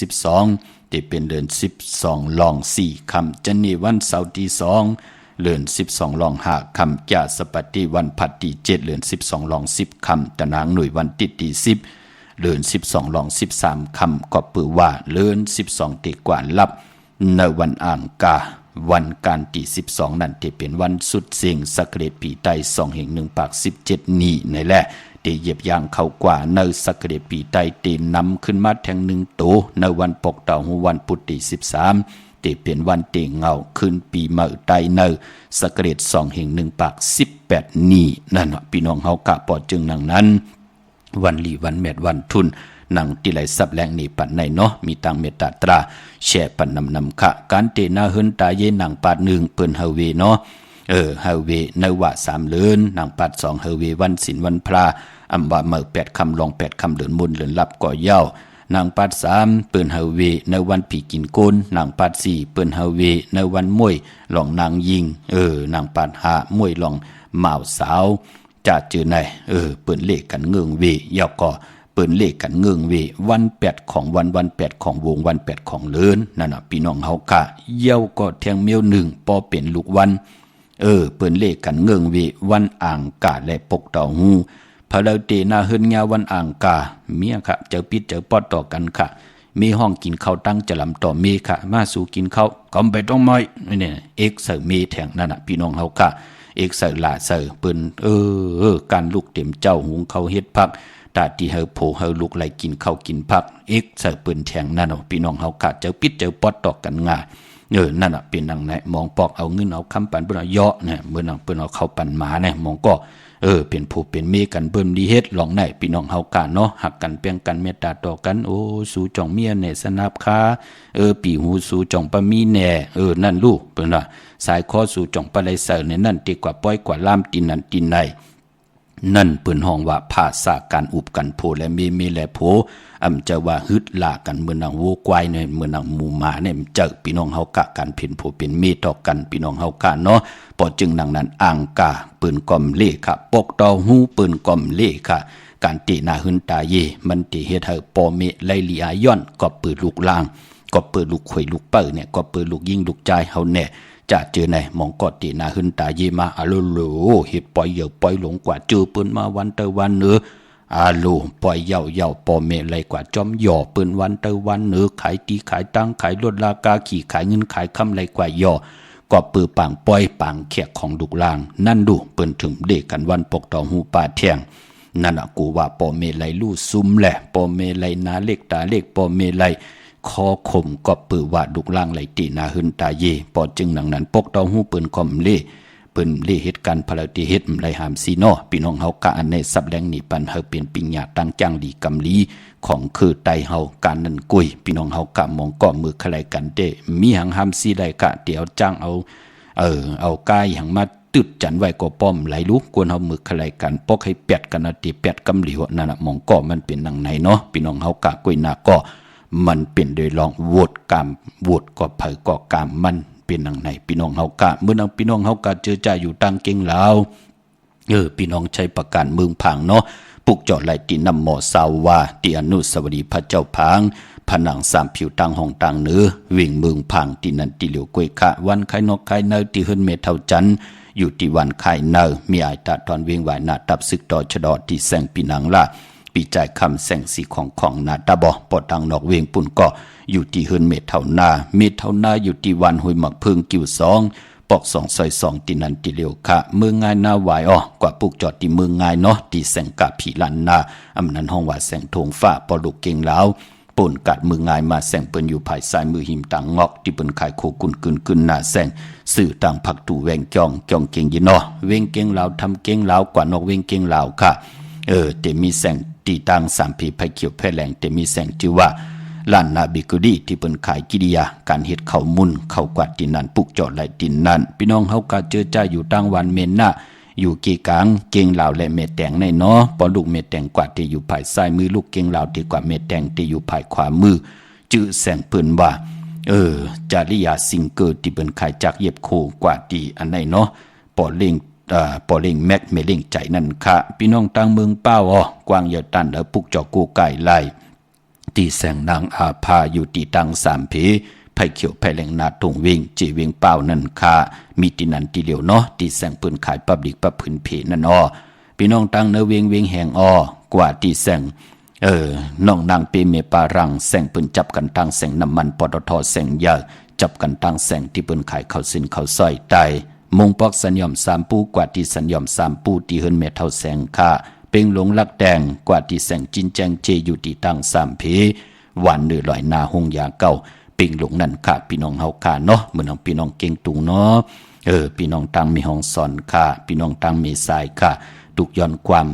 12ที่เป็นเลือน12ลอง4ค่ำจันนีวันเสาร์ที่2เลือน12ลอง5ค่ำยาสปะเตวันพัดที่7เลือน12ลอง10ค่ำตะนางหน่วยวันติดที่10เลือน12ลอง13ค่ำก็ปือว่าเลือน12ตีกว่าลับในวันอ่างกาวันการที่12นั่นที่เป็นวันสุดเสียงสักเรปีไต2แห่ง1ปาก17นี่ในแหละที่เหยียบย่างเข้ากว่าในสักเรปีไตเต็มนำขึ้นมาแทง1โตในวันปกเต่าหูวันพุธที่13ที่เป็นวันเต่งเงาขึ้นปีมะไตในสักเร2แห่ง1ปาก18นี่นั่นพี่น้องเฮากะปอจึงนังนั้นวันลีวันแมดวันทุนนังติไหลซับแรงนี่ปันในเนาะมีตังเมตตาตราแช่ปันนำค่ะการเตนาหึนตาเยนังปาด1เปิ้นเฮาเวเนาะเฮาเวในว่า3เลือนนังปาด2เฮาเววันศีลวันพระว่าเมื่อ8ค่ำลอง8ค่ำเดือนมุนเดือนลับก็ยาวนางปาด3เปิ้นเฮาเวในวันผีกินโกนนางปาด4เปิ้นเฮาเวในวันมวยลองนางยิงนางปาด5มวยลองหม่าวสาวจะจือไหนเปิ้นเลขกันเงืองเวยาวก็เปิ้นเลขกันเงืองเววัน8ของวัน8ของวงวัน8ของเลือนนั่นน่ะพี่น้องเฮากะเย้าก็แทงเมียว1ปอเป็นลูกวันเปิ้นเลขกันเงืองเววันอ่างกาและปกเต่าหูพะเลเตนาเฮินญาวันอ่างกาเมียค่ะเจอปิดเจอปอดต่อกันค่ะมีห้องกินข้าวตั้งจะลำต่อเมค่ะมาสู่กินข้าวก็ไปต้องม้อยนี่เอกเสเมแทงนั่นน่ะพี่น้องเฮากะเอกเสลาเสเปิ้นการลูกเต็มเจ้าหุงข้าวเฮ็ดพักตาที่เฮาโผเฮาลูกไหลกินข้าวกินผักเอกใส่ปืนแทงนั่นพี่น้องเฮาขาดเจอปิดเจอปอดตอกกันง่ายนั่นเป็นดังไหนมองปอกเอาเงินเอาคำปันเปิ้นเอาเยาะเนี่ยเมื่อนางเปิ้นเอาเข้าปันหมาเนี่ยมองก็เป็นผู้เป็นเมียกันเบิ่มดีเฮ็ดลองไหนพี่น้องเฮากะเนาะหักกันเปียงกันเมตตาต่อกันโอ้สู่จ่องเมียเนี่ยสนับค้าปีหูสู่จ่องปะมีแน่นั่นลูกเปิ้นว่าสายคอสู่จ่องปะไหลเสร์เนี่ยนั่นดีกว่าป้อยกว่าล่ามตินนั่นตินไหนนั่นเปิ้นห้องว่าภาษาการอุบกันโพและมีและโพจะว่าฮึดลากันเหมือนนางวัวควายเนี่ยเหมือนนางหมูหมาเนี่ยเจอพี่น้องเฮากะกันเพ่นโพเป็นเมต่อกันพี่น้องเฮากะเนาะพอจึงดังนั้นอ่างกาปืนกอมเล่ค่ะปกตอหูปืนกอมเล่ค่ะการตีนาหึนตาเยมันตีเฮ็ดให้ปอเมไลลีอาย้อนก็ปืนลูกล่างก็ปืนลูกข่อยลูกเปิ้เนี่ยก็ปืนลูกยิงลูกใจเฮาแน่จะเจอไหนมองกอดตีนาหึนตาเยมาอะโลโลเฮ็ดปล่อยเหยาปล่อยหลงกว่าเจอปืนมาวันเตอวันเนื้อ อาลูปล่อยเย่าปอเมไรกว่าจอมหย่อเปิ้นวันเตอวันเนือขายตีขายตังขายลดราคาขี่ขายเงินขายคำไรกว่าย่อก็ปือปางปล่อยปางแขกของดุกลางนั่นดูเปิ้นถึงเด็กกันวันปกตองหูป่าเทียงนั่นอะกูว่าปอเมไรลู่ซุ่มแหละปอเมไรนาเล็กตาเล็กปอเมไรคอข่มก็ปือว่าดุกลางไหลตีนาหึนตาเยปอจึงหนังนั้นปกตองหูเปิ้นคอมเล่เปิ้นเล่เหตุการณ์พลติเฮ็ดไรหามซีโนพี่น้องเฮากะอันในสับแรงนี่ปันเฮาเป็นปิญญาตั้งจังดีกำลีของคือไตเฮาการนั้นกุยพี่น้องเฮากะมองก็มือคลายกันเด้มีหังหามซีได้กะเดี๋ยวจ้างเอากายหังมาตึดจันไว้ก็ป้อมไหลลุกกวนเฮามือคลายกันปอกให้เป็ดกันอติเป็ดกำหลิวนั่นน่ะมองก็มันเป็นดังไหนเนาะพี่น้องเฮากะกุยนาก็มันเป็นโดยลองโหวตกามโหวตก็เผยก็กามมันเป็นดังไหนพี่น้องเฮากะเมื่อนางพี่น้องเฮากะเจอใจอยู่ตั้งเก่งลาวพี่น้องใช้ประกันเมืองพังเนาะปุกจอดไหลตีนำหมอสาวว่าตีอนุสาวรีย์พระเจ้าพังผนังสามผิวตังห้องตังเนื้อวิ่งเมืองพังตีนันตีเหลียวกวยขะวันไข่นกไข่เนอตีเฮิรนเมเท่าจันอยู่ที่วันไข่เนอมีอายตาตอนเวียงไหวนาตับซึกต่อชะดอที่แสงปีนังละปีใจคำแสงสีของนาตาบอปอดทางนอกเวียงปุ่นก็อยู่ที่เฮิรนเมเท่านาอยู่ที่วันหุยหมักเพิงกิ่วสองปอก2 ตีนันตีเหลียวค่ะเมืองง่ายนาไหวกว่าปุกจอดที่เมืองง่ายเนาะที่แสงกะผีลันนาอำนั้นห้องว่าแสงทงฟ้าปอลูกเก่งแล้วป่นกัดมืองายมาแสงเปิ้นอยู่ภายซ้ายมือหิมต่างงอกที่เปิ้นขายโคกุนกึนหน้าแสงสื่อต่างผักตู่แวงจองเก่งยินเนาะเวงเก่งลาวทำเก่งลาวกว่านอกเวงเก่งลาวค่ะแต่มีแสงตีต่างสามผีไผเขียวแพร่แหลงแต่มีแสงชื่อว่าล้านนาบิกุดีที่เปิ้นขายกิริยาการเฮ็ดข้าวมุนข้าวกวาดดินนั้นปุกจอดไหลดินนั้นพี่น้องเฮาก็เจอใจอยู่ตั้งวันเมนนะอยู่กีกลางเก่งลาวและเมแตงในเนาะปอลูกเมแตงกว่าที่อยู่ภายซ้ายมือลูกเก่งลาวที่กว่าเมแตงที่อยู่ภายขวามือจื้อแสงเปิ้นว่าจาริยาสิงเกิดที่เปิ้นขายจากเย็บโคกว่าที่อันไหนเนาะปอเล่งแม็กเมเล่งใจนั่นค่ะพี่น้องตั้งเมืองเป้ากวางเยอะตันแล้วปุกจอกูไก่ไล่ตีแสงนางอาภาอยู่ตีตังสามเพไผ่เขียวไผ่แหลงนาทงเวงจีเวงเป้านั่นค่ะมีตีนันตีเหลียวเนาะตีแสงปืนขายปับดิกปับพื้นเพนั่นพี่น้องตังเนเวงแหงกว่าตีแสงน้องนางเปเมปารังแสงปืนจับกันตังแสงน้ำมันปตทแสงยาจับกันตังแสงที่ปืนขายข้าวสินข้าวซอยไตมงปอกสัญญอมสามปูกว่าที่สัญญอมสามปูที่เฮิรนเมเท่าแสงค่ะเป็งหลงลักแดงกว่าที่แสงจินแจงเจอยู่ที่ตั้งสามเพหวานเนื้อลอยนาหงยาเก่าเป็งหลงนั่นค่ะพี่น้องเฮาค่ะเนาะเหมือนน้องพี่น้องเก่งตุงเนาะพี่น้องตังมีห้องสอนค่ะพี่น้องตังมีสายค่ะตุกย้อนความ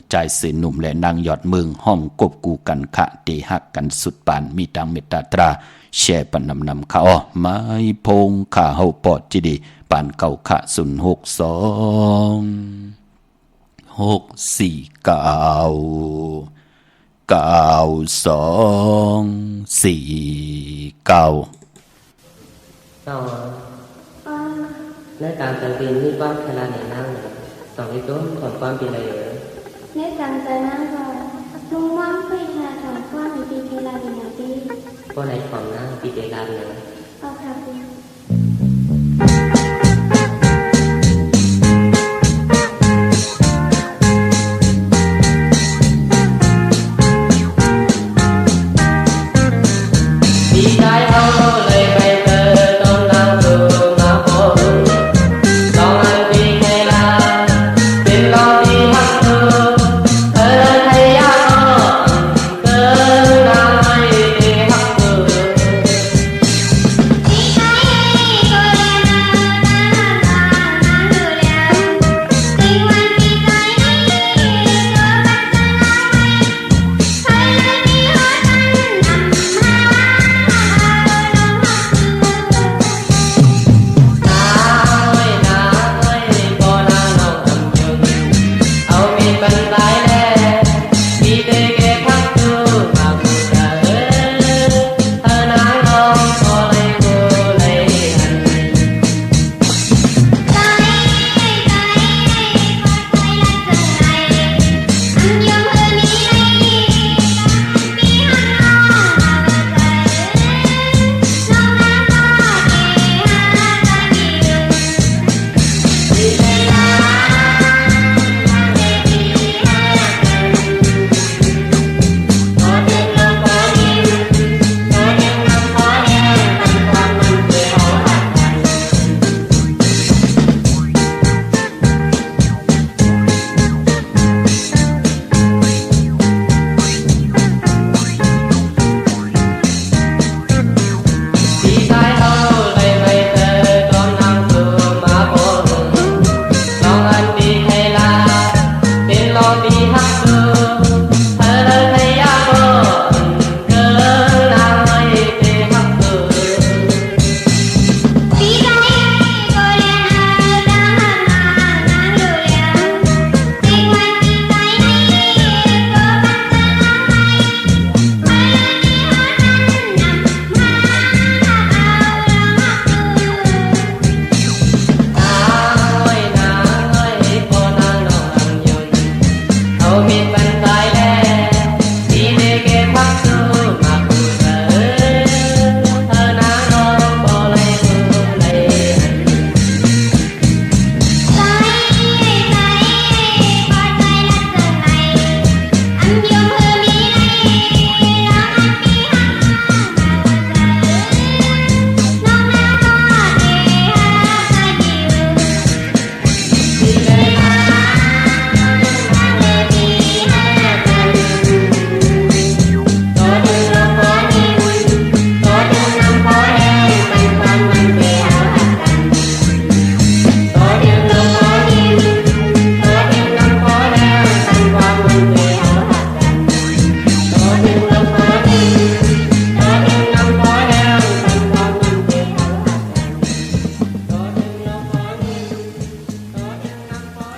ใจสื่อหนุ่มและนางยอดเมืองห้อมกบกูกันค่ะตีหักกันสุดปานมีตังเมตตาตราแช่ปันนำค่ะไม้พงค่ะเฮาปอดจิดีปานเก่าค่ะในการจังปีนี้บ้านคณะเนี่ยนั่งสองต้นถอนความปีอะไรในการจะนั่งก็ลุงว่างไปหาถอนความปีเทลาดีนาปีก็ในความนั่งปีเทลาเนี่ยเอาค่ะดีใจเอาเลยไปเจอต้นนางสูงมาโผล่สองอันปีเทลาเป็นรอบที่หักเธอให้ยากเกินนางไม่ได้หักเธอ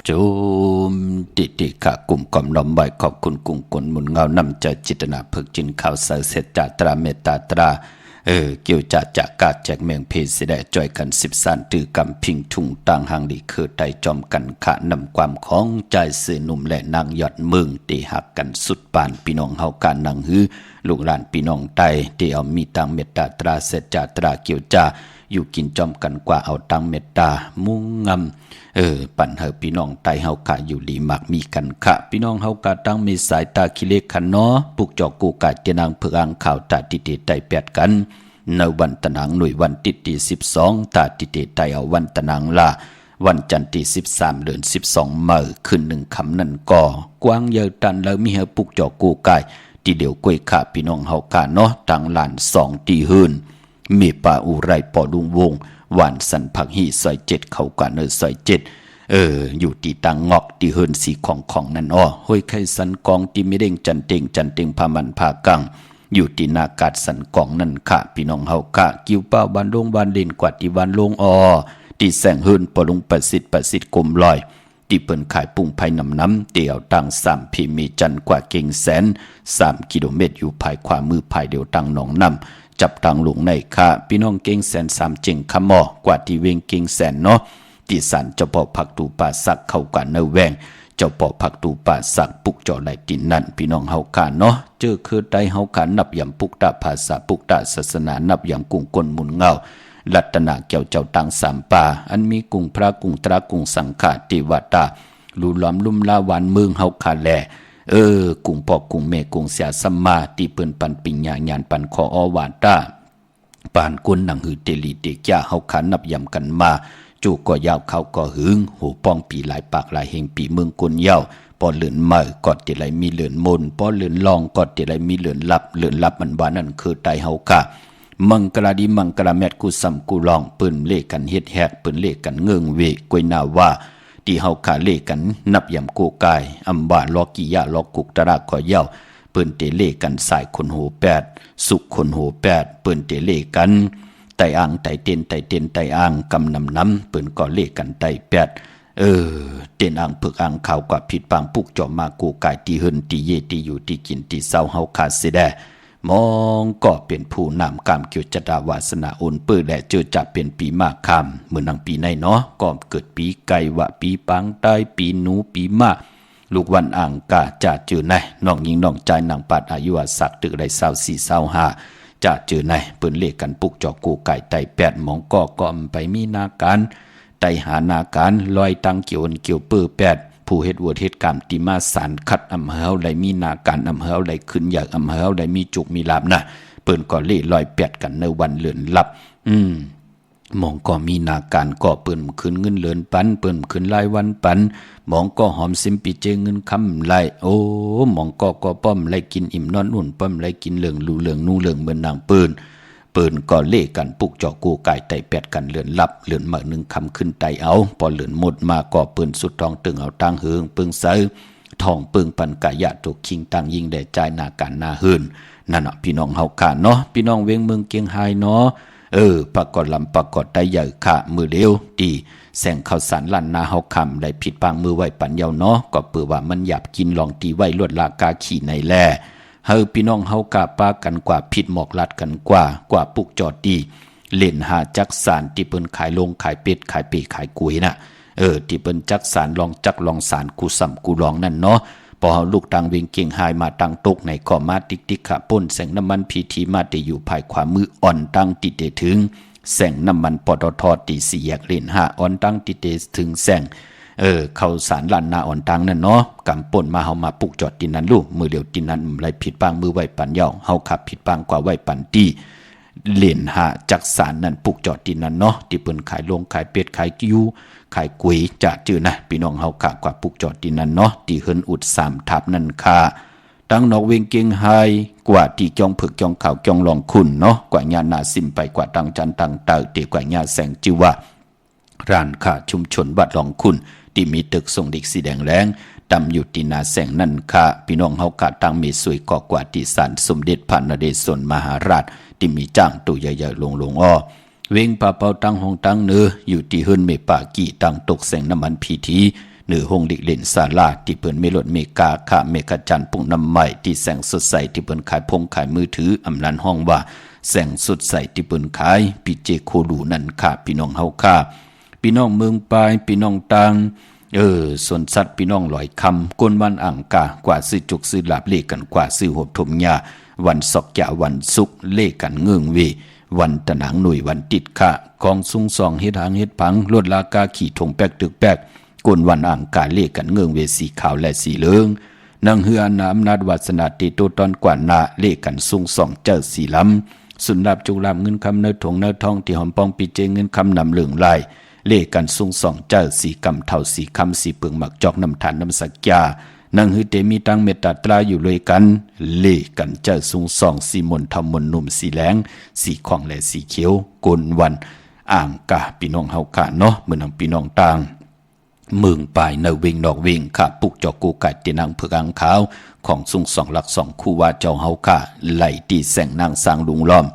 จุมติกะกลุ่มกอมน้อมใบขอบคุณกุ่งกลมุนเงานำใจจิตนาเพิกจินข่าวเสเสจาตราเมตตาตราเกี่ยวจากกาแจกเมืองเพสิได้จ่อยกัน10 สันตือกำพิงทุ่งต่างหางดีคือไตจอมกันขะนำความของใจสื่อหนุ่มและนางยอดเมืองตีหักกันสุดปานพี่น้องเฮาการนางฮือลูกหลานพี่น้องไตที่เอามีตังเมตตาตราเสจาตราเกี่ยวจาอยู่กินจอมกันกว่าเอาตังเมตตามุ่งงำปั่นเฮาพี่น้องไตเฮากะอยู่ลีมักมีกันขะพี่น้องเฮากะตั้งมีสายตาคิเลขันเนาะปุกจอกกูกะเจนางเพืออังข่าวตาติเตไตแปดกันในวันตะนางหน่วยวันติดที่12ตาติเตไตเอาวันตะนางละวันจันทร์ที่13เดือน12มื้อคืน1ค่ำนั่นก่อกว้างเยอะตันแล้วมีเฮาปุกจอกกูกายที่เดียวกล้วยขะพี่น้องเฮากะเนาะตังหลาน2ตีหื่นมีป่าอุไรปอดุงวงหวานสันผักหีซอย7เขากะเนอซอย7อยู่ที่ตังงอกที่เฮินสีของนั่นห้วยไข่สันกองที่ไม่เด้งจันเต็งพามันพากังอยู่ที่นากาดสันกองนั่นค่ะพี่น้องเฮากะกิ้วเป้าบานลงบานเล่นกว่าที่บานลงที่แสงเฮินปอลุงประสิทธิ์กลมลอยที่เปิ้นขายปุ่งไผ่น้ำเตี่ยวตัง3พีมีจันกว่าเก่งแสน3 กิโลเมตรอยู่ภายขวามือภายเดียวตังหนองน้ำจับตังหลงในค่ะพี่น้องเก่งแสน3เจงขมอกว่าที่เวงเก่งแสนเนาะที่สันเจ้าพ่อผักตูป่าสักเข้ากว่าเนแวงเจ้าพ่อผักตูป่าสักปุกจ่อไหลตินนั่นพี่น้องเฮาค่ะเนาะเจอคือได้เฮาค่ะนับยำปุกตาภาษาปุกตาศาสนานับยำกุ้งก้นมุนเงารัตนาเกี่ยวเจ้าตัง3ป่าอันมีกุ้งพระกุ้งตรากุ้งสังฆาติวตาลูล้อมลุ่มลาหวานเมืองเฮาค่ะแลกุ้งปอกกุ้งเมกุ้งเสียสัมมาที่เปิ้นปันปิญญาญาณปันขอวาตาปานกุนหนังหือเตลีเตกยาเฮาขันนับยำกันมาจูก็ยาวเขาก็หึงหูป้องปีหลายปากหลายเฮงปีเมืองกุนยาวปอเลือนเมื่อกอดที่ไรมีเลือนมนปอเลือนลองกอดที่ไรมีเลือนลับมันว่านั่นคือไตเฮาค่ะมังกราดีมังกราแมตกูซ้ำกูลองปืนเล่กันเฮ็ดแฮกปืนเล่กันเงืองเวกวยนาว่าที่เฮาขาเล่กันนับยำโกกายอำบาลอกิยะลอกุกตระขอยาวเปิ้นเตเล่กันสายคนโห8สุขคนโห8เปิ้นเตเล่กันไตอ่างไตเต้นไตอ่างกำนำเปิ้นก็เล่กันไต8เต้นอ่างพึกอ่างข่าวกว่าผิดปางปุกจอมากูกายที่เฮินที่เยที่อยู่ที่กินที่เศร้าเฮาขาดเสแดมองก็เป็นผู้นำกามเกี่ยวจดาวาสนาโอนเปื้อและเจอจับเป็นปีมากคำเหมือนนังปีในเนาะก็เกิดปีไก่วะปีปังใต้ปีหนูปีมากลูกวันอ่างกาจะเจอในน้องหญิงน้องใจนางปัดอายุสักตึกได้24-25จะเจอในเปิ้นเลขกันปุกจอกูไก่ไต8หมองก็อำไปมีนาการไตหานาการลอยตังเกี่ยวเปื้อ8ผู้เฮ็ดวัวเฮ็ดกรรมติมาสารคัดอำเฮาได้มีนาการอำเฮาได้ขึ้นอยากอำเฮาได้มีจุกมีลาบนะเปิ้นก็เล่ลอย8กันในวันเลือนลับหมองก็มีนาการก็เปิ้นขึ้นเงินเลือนปันเปิ้นขึ้นรายวันปันหมองก็หอมซิมปีเจเงินคำไรโอ้หมองก็ป้อมไรกินอิ่มนอนอุ่นป้อมไรกินเหลืองลูเหลืองนู่เหลืองเหมือนนางปืนก็เล่กันปุกจอกูไก่ไต8กันเลือนลับเลือนมา1คำขึ้นไตเอาพอเลือนหมดมาก็เปิ้นสุดทองตึงเอาตังเฮืองปึงเซอทองปึงปันกายะตกคิงตังยิงได้ใจนาการนาหื่นนั่นเนาะพี่น้องเฮาค่ะเนาะพี่น้องเวียงเมืองเกียงไฮเนาะปากกอดลำปากกอดได้ใหญ่ค่ะมือเดียวดีแสงข้าวสารลั่นนาเฮาคำได้ผิดปางมือไว้ปันเยาเนาะก็เปือว่ามันหยาบกินลองตีไว้ลวดลากาขี่ในแลเฮาพี่น้องเฮากะปากันกว่าผิดหมอกลัดกันกว่าปุกจอดดีเล่นหาจักสารที่เปิ้นขายลงขายเป็ดขายปีขายกุยน่ะที่เปิ้นจักสารลองจักลองสารกูซ้ำกูลองนั่นเนาะพอเฮาลูกตังเวียงเกียงไฮมาตังตกในข้อมาติ๊กขะป่นแสงน้ำมันพีทีมาได้อยู่ภายขวามืออ่อนตั้งติดถึงแสงน้ำมันปตทตี4แยกเลน5อ่อนตั้งติดถึงแสงเข้าสารลั่นนาอ่อนตังนั่นเนาะกำป่นมาเฮามาปุกจอดตินนั้นลูกมือเดียวตินนั้นไหลผิดปางมือไว้ปันเยาเฮาขับผิดปางกว่าไว้ปันตีเลนหาจักสารนั่นปุกจอดตินนั้นเนาะที่เปิ้นขายลงขายเป็ดขายกิ้วขายกุยจะจื้อนะพี่น้องเฮากะกว่าปุกจอดตินนั้นเนาะที่เฮิรนอุด3ทับนั่นค่ะตั้งนอกเวงเกียงไฮกว่าที่จองผึกจองข่าวจองลองคุณเนาะกว่าญานาซิมไปกว่าตังจันตังเตอตีกว่าญาแสงจิวะร้านค้าชุมชนวัดลองคุณที่มีตึกทรงเด็กสีแดงแรงดำอยู่ที่นาแสงนั่นค่ะพี่น้องเฮากะตั้งมีสวยก่อกว่าที่ศาลสมเด็จพระนเรศวรมหาราชที่มีจ้างตู้ใหญ่ๆลงเวงป่าเปาตั้งห้องตั้งเนื้ออยู่ที่เฮิรนเมปากีตั้งตกแสงน้ำมันพีที หรือห้องดิกเล่นศาลาที่เปิ้นเมลดเมกาค่ะเมกะจันปุ่งน้ำใหม่ที่แสงสดใสที่เปิ้นขายพงขายมือถืออำลันห้องว่าแสงสดใสที่เปิ้นขายพี่เจโคดูนั่นค่ะพี่น้องเฮาค่ะพี่น้องเมืองปลายพี่น้องตังสวนสัตว์พี่น้องลอยคำก้นวันอ่างกากว่าซื้อจุกซื้อลาบเลกันกว่าซื้อหบถมยาวันศอกยาวันศุกร์เลกันเงื่องเววันตะหนังหน่วยวันติดค่ะกองซุงซองเฮ็ดหางเฮ็ดผังลวดลากาขี่ถงแป๊กตึกแป๊กก้นวันอ่างกาเลกันเงื่องเวสีขาวและสีเหลืองนางเฮือน้ำนาดวัสนาติโตตอนกว่านาเลกันซุงซองเจ้าสีลำสุนดับจุกลาบเงินคำเนื้อถงเนื้อทองที่หอมปองปีเจเงินคำนำเหลืองลายเลกันซุงสองเจ้าสีกำเท่าสีคำสีเปลืองหมักจอกน้ำทานน้ำสักยานางฮือเตมีตังเมตตาตราอยู่เลยกันเลกันเจ้าซุงสองสีมนทำมนนุ่มสีแหลงสีของและสีเขียวกลวันอ่างกะพี่น้องเฮาค่ะเนาะเหมือนพี่น้องต่างเมืองปลายเนวิงนอกวิงค่ะปุกจอกกูไก่ตีนางเผือกางขาวของซุงสองหลักสองคู่ว่าเจ้าเฮาค่ะไหลตีแสงนางสร้างลุงล้อม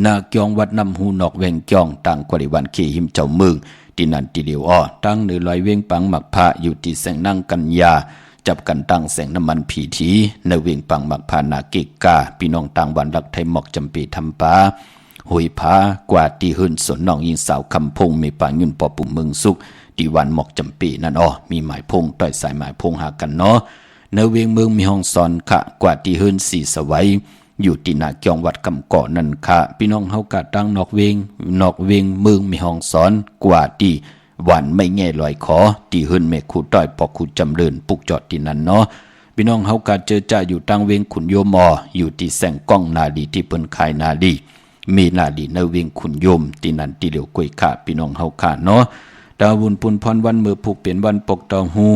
นาเกียงวัดน้ำหูนอกเวงเกียงต่างกว่าในวันเคหิมเจ้าเมืองที่นั่นที่เดียวตั้งเนื้อลอยเวงปังหมักผ้าอยู่ที่แสงนั่งกันยาจับกันตั้งแสงน้ำมันผีทีในเวงปังหมักผ้านาเกกาพี่น้องต่างวันรักไทยหมอกจำปีทำป้าหุยผ้ากว่าที่หื่นสนน้องยิงสาวคำพงมีป่ายุ่นปอปุ่มเมืองสุกที่วันหมอกจำปีนั่นมีหมายพงต่อยสายหมายพงหากันเนาะในเวงเมืองมีห้องซอนขะกว่าที่หื่นสีสวัยอยู่ที่นาเกียงวัดกำเกาะนั่นค่ะพี่น้องเฮากะตั้งนอกเวงเมืองมีห้องสอนกว่าที่วันไม่แง่ลอยขอที่หื่นเมฆูต้อยปอกคูจำเริญปุกจอดที่นั่นเนาะพี่น้องเฮากะเจอจ่าอยู่ตั้งเวงขุนโยมอยู่ที่แสงก้องนาดีที่เปิ้นขายนาดีมีนาดีในเวงขุนโยมที่นั่นที่เหลียวกวยค่ะพี่น้องเฮาค่ะเนาะดาวบุญปุนพรวันมือผูกเป็นวันปกตองหู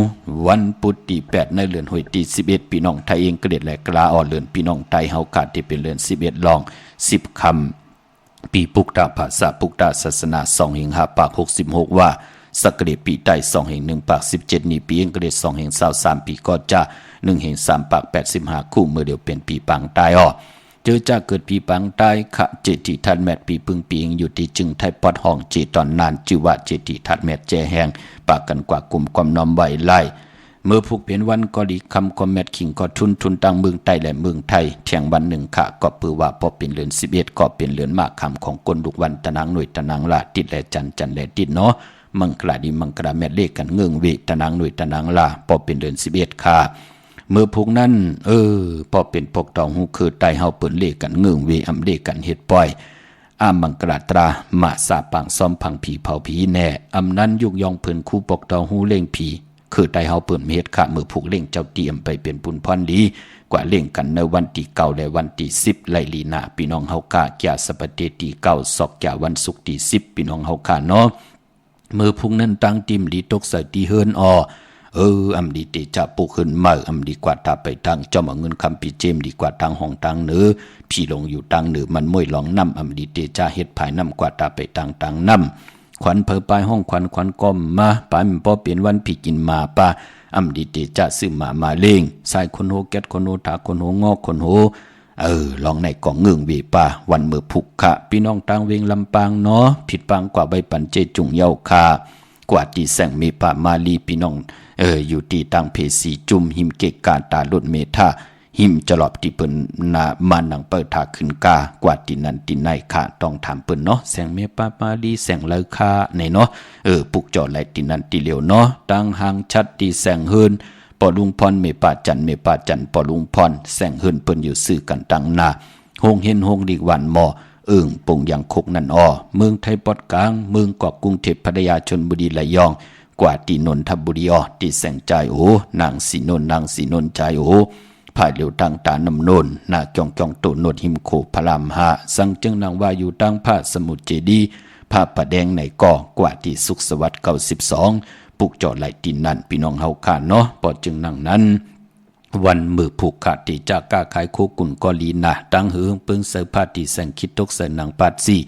วันปุตติ8ในเดือนหอยตี11พี่น้องไทยเองเกลียดและกลาอ่อนเลือนพี่น้องไทยเฮาขาดที่เป็นเดือน11ลอง10คำปีปุกตาภาษาปุกตาศาสนา2แห่ง5ปาก66ว่าสักเกลียดปีใต้2แห่ง1ปาก17นี่ปีเองเกลียด2แห่ง23ปีก็จะ1แห่ง3ปาก85คู่เมื่อเดียวเป็นปีปังตายเจอจากเกิดปีปังใต้ขะเจติทัดแมทปีพึงปีงอยู่ที่จึงไทยปอดห้องเจตอนนานจิวะเจติทัดแมทแจแหงปากกันกว่ากลุ่มความน้อมไหวไล่เมื่อผูกเพียนวันก็ดีคำคอมแมทขิงก็ทุนตังเมืองใต้และเมืองไทยเที่ยงวันหนึ่งขะก็ปือว่าพอเป็นเรือน11ก็เป็นเรือนมากคำของกลดุกวันตะนางหน่วยตะนางลาติดและจันและติดเนาะมังกราดีมังกราแมทเลขกันเงื่องเวตะนางหน่วยตะนางลาพอเป็นเรือน11ค่ะเมื่อพวกนั้นพอเป็นปกตองหูคือไตเฮาเปิ้นเลกันเงื่องเวอำเลกันเฮ็ดปล่อยมังกราตรามาสาปังซ้อมพังผีเผาผีแน่นั้นยุกยองเพิ่นคู่ปกตองหูเล่งผีคือไตเฮาเปิ้นเฮ็ดค่ะเมื่อผูกเล่งเจ้าเตรียมไปเป็นปุนพรดีกว่าเล่งกันในวันที่9และวันที่10ไลลีนาพี่น้องเฮากะแก่สปเตที่9ศอกแก่วันศุกร์ที่10พี่น้องเฮากะเนาะเมื่อพวกนั้นตั้งติมลีตกใส่ที่เฮิรนอำดีเตจะปลูกขึ้นมาอำดีกว่าถ้าไปทางเจ้ามาเงินคำปีเจมดีกว่าทางห้องทางเหนือพี่ลงอยู่ทางเหนือมันม่วยหลองน้ำอำดีเตจะเฮ็ดภายน้ำกว่าถ้าไปทางน้ำขวัญเพอปลายห้องขวัญก้มมาปลายมันพอเปลี่ยนวันพี่กินมาป่าอำดีเตจะซื้อมาเล่งใส่คนโหแก๊ดคนโหถาคนโหงอกคนโหลองในกล่องเงื่องเวป่าวันมือผูกขะพี่น้องทางเวงลำปางเนาะผิดปางกว่าใบปันเจจุงเย้าคากว่าที่แสงมีป่ามาลีพี่น้องอยู่ที่ตังเพสีจุมหิมเกกาตาลดเมธาหิมจะหลอบที่เปิ้นนามานังเปิดทาขึ้นกากว่าที่นั้นที่ไหนค่ะต้องถามเปิ้นเนาะแสงเมป่ามาลีแสงเลคาในเนาะปุกจอไหลที่นั้นที่เหลียวเนาะตังหางชัดที่แสงเฮินปอลุงพรเมป่าจันปอลุงพรแสงเฮินเปิ้นอยู่ซื่อกันตังนาโฮงเห็นโฮงดีวันหมอปงยังคกนั่นเมืองไทยปอดกลางเมืองเกาะกรุงเทพพัทยาชลบุรีระยองกว่าที่นนทบุรีที่แสงใจนางสีนนใจภายเหลียวตังตาน้ำนนนาจองโตโนดหิมโคพรามหาสังจึงนางว่าอยู่ตังผ้าสมุทรเจดีผ้าประแดงในก่อกว่าที่สุขสวัสดิ์92ปุกจอดไหลตินนั่นพี่น้องเฮาค่ะเนาะปอจึงนางนั้นวันมือผูกขาดที่จากก้าขายโคกุ่นกอลีนะตั้งหือเปิงเสือผ้าที่แสงคิดตกใส่หนังปัดสี่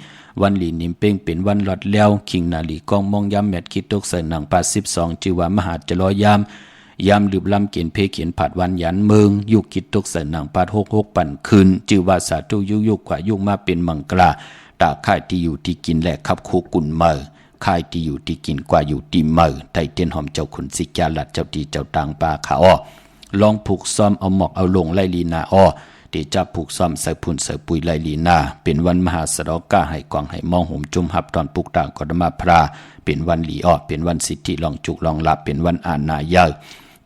วันลีนิมเป้งเป็นวันหลอดแล้วคิงนาลีกองมองยามแมดคิดตกใส่หนังปัด12ชื่อว่ามหาจลอยามลืบลำเกียนเพเขียนผัดวันยันเมืองยุกคิดตกใส่หนังปัด66ปั่นคืนชื่อว่าสาธุยุกกว่ายุกมาเป็นมังกราตาข่ายที่อยู่ที่กินและขับโคกุ่นเมอ คายที่อยู่ที่กินกว่าอยู่ที่เมือไต่เตียนหอมเจ้าขุนสิกาลัดเจ้าตีเจ้าต่างป่าขาอ้อลองผูกซ้อมเอาหมอกเอาลงไล่ลีนาอ้อที่จะผูกซ้อมใส่พุ่นใส่ปุยไล่ลีนาเป็นวันมหาสรก้าให้กวางให้มองห่มจุมหับตอนปุกต่างกอดมาพราเป็นวันหลีอ้อเป็นวันสิทธิลองจุกลองหลับเป็นวันอ่านนาเยอะ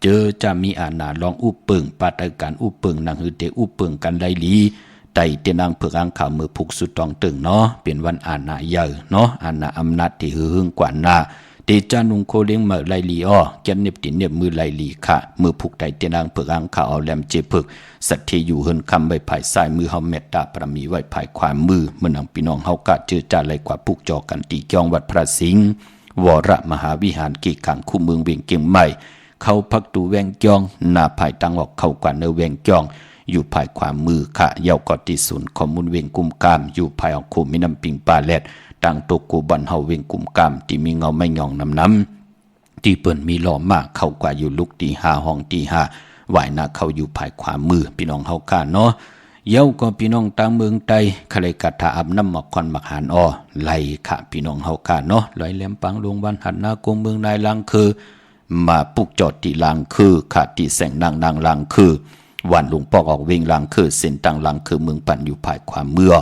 เจอจะมีอาณาลองอุปึงปาตการอุปึงนางหือเตอุปึงกันไลลีไตเตียนางเผือกอังข่าวมือผูกสุดตองตึงเนาะเป็นวันอาณาเยอะเนาะอาณาอำนาจที่หึงกว่าหน้าเตจานุงโคเลี้ยงมือไลลีอ้อแกนเน็บตินเน็บมือไลลีค่ะมือผูกไตเตียนางเผือกอังข่าวเอาแหลมเจพึกสัตที่อยู่เฮินคำใบไผ่สายมือเฮาเมตตาประมีไว้ภายความมือเมื่อนางพี่น้องเฮากะเจอจาไรกว่าผูกจอกันตีจองวัดพระสิงห์วรมหาวิหารกีขังคู่เมืองเวียงเกียงใหม่เขาพักตูแวงจองหน้าภายตังออกเข้ากว่าเนแวงจองอยู่ภายความมือขะเยาวกอติศูนย์ข้อมูลเวียงกุมกามอยู่ภายออกคูมิน้ำปิงปลาแลดตังตกกูบันเฮาเวียงกุมกามที่มีเงาไม่ยองน้ำที่เปิ่นมีหล่อมากเข้ากว่าอยู่ลุกตีห้าห้องตีห้าไหวหน้าเขาอยู่ภายความมือพี่น้องเฮากันเนาะเย้าก็พี่น้องต่างเมืองไตคเลยกัดถาอับน้ำหมอกคอนหมักหานอ้อไล่ขะพี่น้องเฮากันเนาะลอยแหลมปังลงวันหันหน้ากงเมืองนายลังคือมาปุกจอดตีลังคือขาดตีแสงนางลังคือวันลุงปอกออกเวงลังคือเส้นตังลังคือเมืองปั่นอยู่ภายความเมื่อ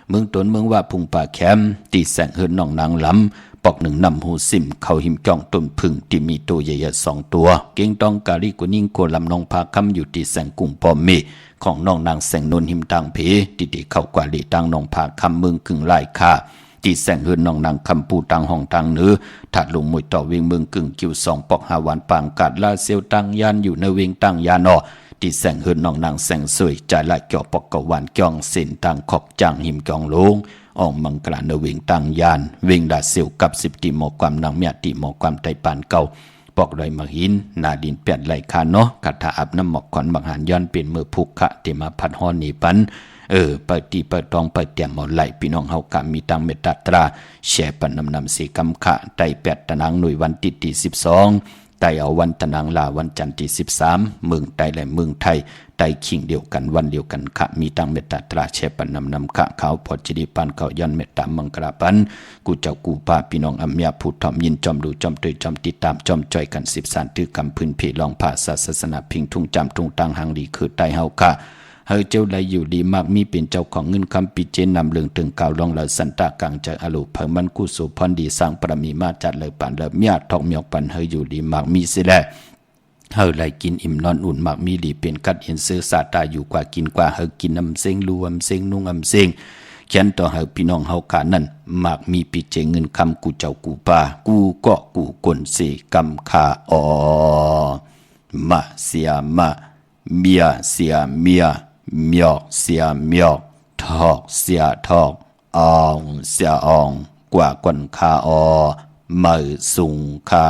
เมืองตนเมืองว่าพุงป่าแคมตีแสงเฮินน้องนางลำปอกหนึ่งนำหูซิมเขาหิมจ้องต้นพึ่งที่มีตัวใหญ่ๆ2 ตัวเก่งต้องกาลิกุนิ่งโกลำนองพาคำอยู่ที่แสงกุ่งปอมเมของน้องนางแสงนนหิมตังเพติเข้ากว่าลีตังนองพาคำเมืองกึ่งไล่ค่าที่แสงเฮินน้องนางคำปูตังห้องตังเนื้อถัดลงมวยต่อเวงเมืองกึ่งคิว2ปอก5 วันปางกาดลาเซียวตังยานอยู่ในเวงตังยานอที่แสงเฮินน้องนางแสงสวยใจละเกี่ยวปอกกวันจ้องเส้นตังขอกจังหิมจองลงออกมังกรานเวงตังยานเวงดาเซียวกับ10 ตีหมอความนางเมียตีหมอความไตปานเก่าปอกลอยมาหินนาดินเปียดไหลคาเนาะคาถาอาบน้ำหมอกขอนบังหันย้อนเป็นมือผูกขะเตมาพัดฮอนนีปันเปิดตีเปิดตองเปิดเตียมหมดไหลพี่น้องเฮากะมีตังเมตตราแช่ปันนำสีกำขะไต8 ตะนางหน่วยวันที่12ไตเอาวันตะนางลาวันจันทร์ที่13เมืองไตและเมืองไทยไตขิงเดียวกันวันเดียวกันขะมีตังเมตตราแช่ปันนำขะขาวพอจดีปันเขาย้อนเมตตามังกราปันกูเจ้ากูป้าพี่น้องอำยาผู้ทอมยินจอมดูจอมตยจอมติดตามจอมจ่อยกัน10 สานถือกำพื้นเพลองภาษาศาสนาพิงทุ่งจำทุ่งตังหังดีคือไตเฮากะเฮาเจ้าไหลอยู่ดีมากมีเป็นเจ้าของเงินคำปิเจนนำเรื่องถึงเก่าลองเหล่าสันตากลางใจอโลเพิ่มมันกุศลพรดีสร้างปรมีมาจัดเลยปันเลยเมียทอกเมียกปันเฮาอยู่ดีมากมีสิแลเฮาไหลกินอิ่มนอนอุ่นมากมีดีเป็นกัดเห็นซื้อสาตาอยู่กว่ากินกว่าเฮากินน้ำเซ็งรวมเซ็งนุ่งอำเซ็งเขียนต่อเฮาพี่น้องเฮาขานั่นมากมีปิเจเงินคำกูเจ้ากูป่ากูก็กูกลเสกำคาอมาเสียมาเมียเสียเมียเมียเสียเมียทอกเสียทอกอองเสียอองกว่ากวนคาอมือสุงคา